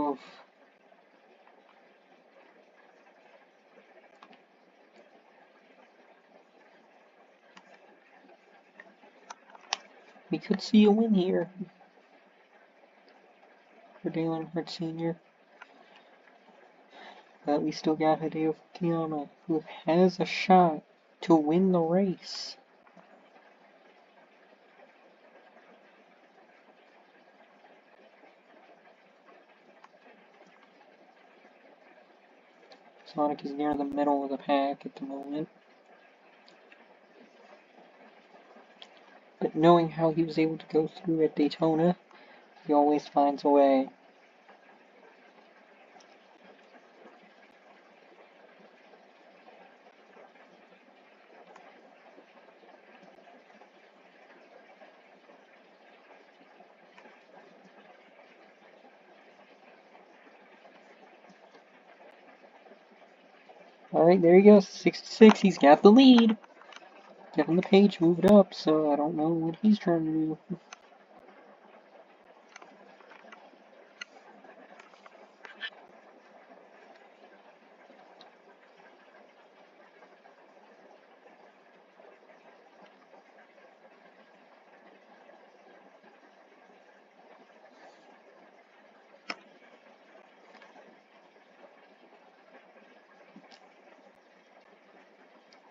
Oof. We could see a win here for Dale Earnhardt Sr. But we still got Hideo Fukuyama, who has a shot to win the race. Sonic is near the middle of the pack at the moment. But knowing how he was able to go through at Daytona, he always finds a way. Alright, there he goes. 66, he's got the lead. Kevin Page moved up, so I don't know what he's trying to do.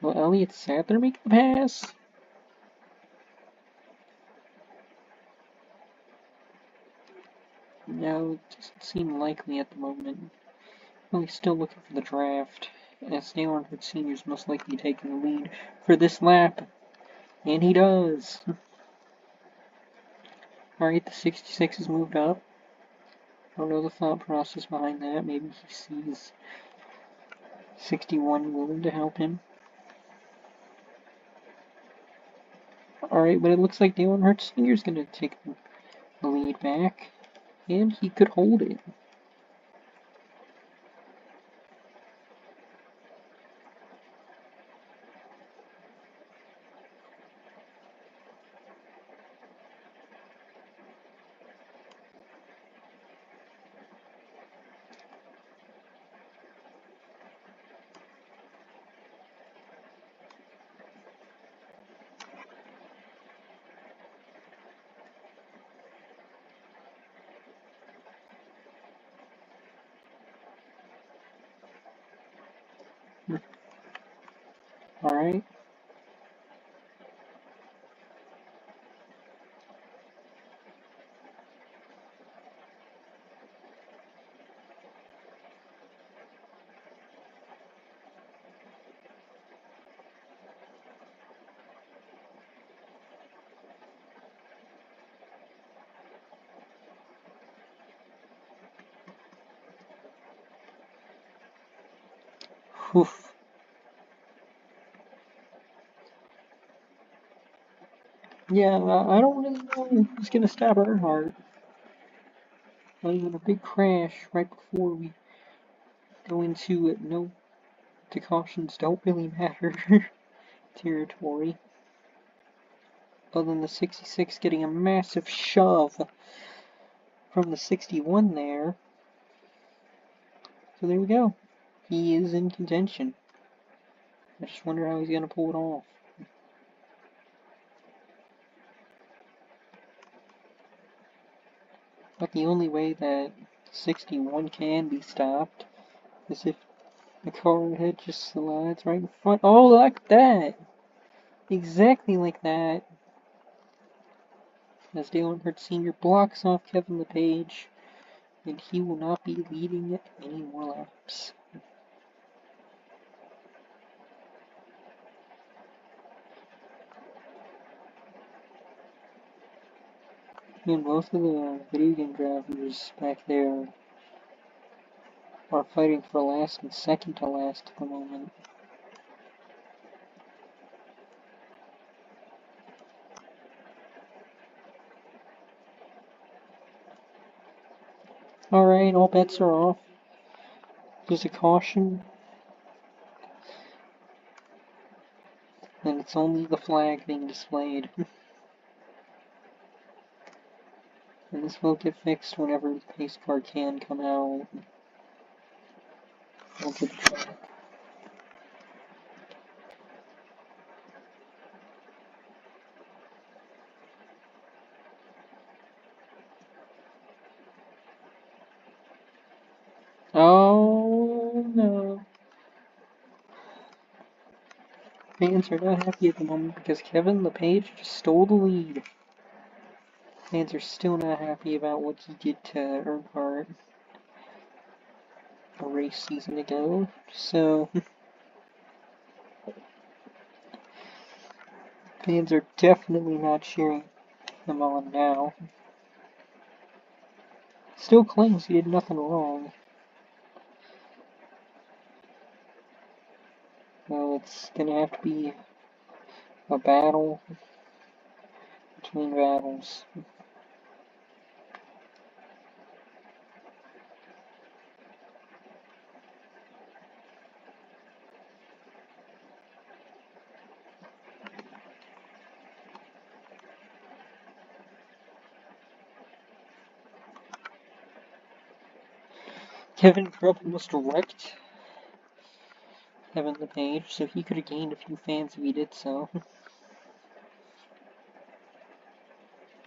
Will Elliott Sadler make the pass? No, it doesn't seem likely at the moment. Well, he's still looking for the draft, as Dale Earnhardt Sr. is most likely taking the lead for this lap. And he does. Alright, the 66 has moved up. I don't know the thought process behind that. Maybe he sees 61 willing to help him. Alright, but it looks like Dale Earnhardt Sr. is going to take the lead back. And he could hold it. Alright. Oof. Yeah, I don't really know who's going to stop Earnhardt. Other than a big crash right before we go into it. No, the cautions don't really matter territory. Other than the 66 getting a massive shove from the 61 there. So there we go. He is in contention. I just wonder how he's going to pull it off. But the only way that 61 can be stopped is if the car ahead just slides right in front. Oh, like that! Exactly like that. As Dale Earnhardt Sr. blocks off Kevin LePage, and he will not be leading it any more laps. And most of the video game drivers back there are fighting for last and second to last at the moment. Alright, all bets are off. There's a caution. And it's only the flag being displayed. And This will get fixed whenever the pace car can come out. Onto the track. Oh no. Fans are not happy at the moment because Kevin LePage just stole the lead. Fans are still not happy about what he did to Earnhardt a race season ago. So fans are definitely not cheering him on now. Still claims he did nothing wrong. Well, it's gonna have to be a battle between battles. Kevin Krupp almost wrecked Kevin LePage, so he could have gained a few fans if he did so.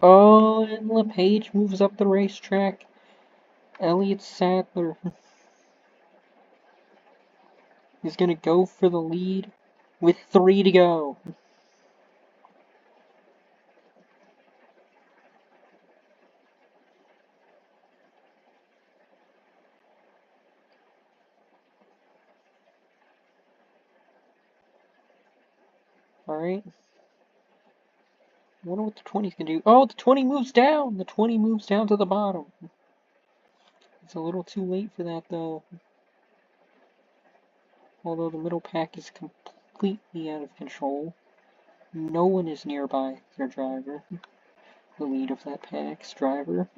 Oh, and LePage moves up the racetrack. Elliott Sadler is gonna go for the lead with 3 to go. Alright. I wonder what the 20's gonna do. Oh, the 20 moves down! The 20 moves down to the bottom. It's a little too late for that, though. Although the middle pack is completely out of control. No one is nearby their driver. The lead of that pack's driver.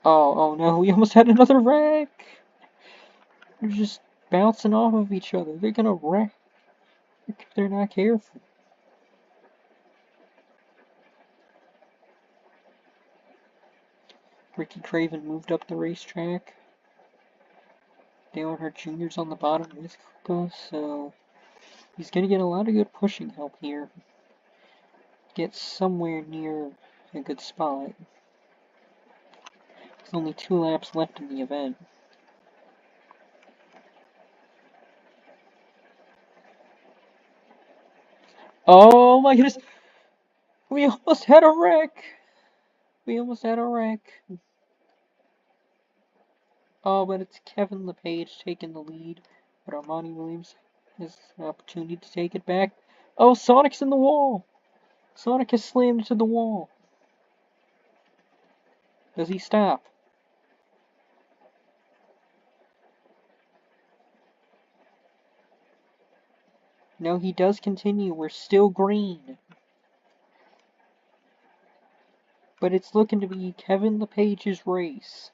Oh no, we almost had another wreck! They're just bouncing off of each other. They're gonna wreck if they're not careful. Ricky Craven moved up the racetrack. Dale Earnhardt Jr.'s on the bottom with Kuka, so he's gonna get a lot of good pushing help here. Get somewhere near a good spot. There's only 2 laps left in the event. Oh my goodness! We almost had a wreck! We almost had a wreck. Oh, but it's Kevin LePage taking the lead. But Armani Williams has an opportunity to take it back. Oh, Sonic's in the wall! Sonic has slammed into the wall. Does he stop? No, he does continue. We're still green. But it's looking to be Kevin LePage's race.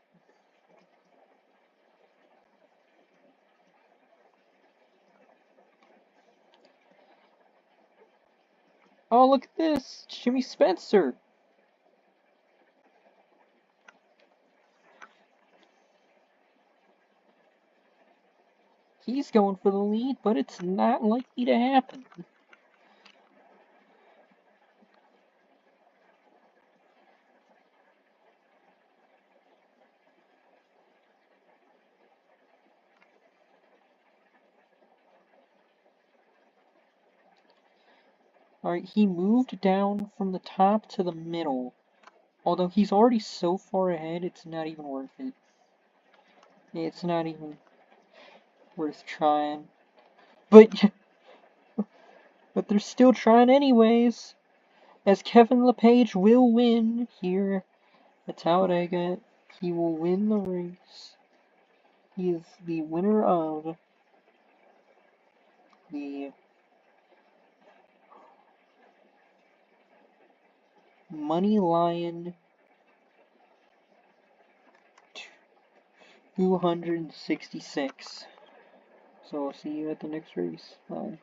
Oh, look at this! Jimmy Spencer! He's going for the lead, but it's not likely to happen. Alright, he moved down from the top to the middle. Although he's already so far ahead, it's not even worth it. It's not even worth trying. But they're still trying anyways. As Kevin LePage will win here at Talladega. He will win the race. He is the winner of the MoneyLion 266. So I'll see you at the next race. Bye.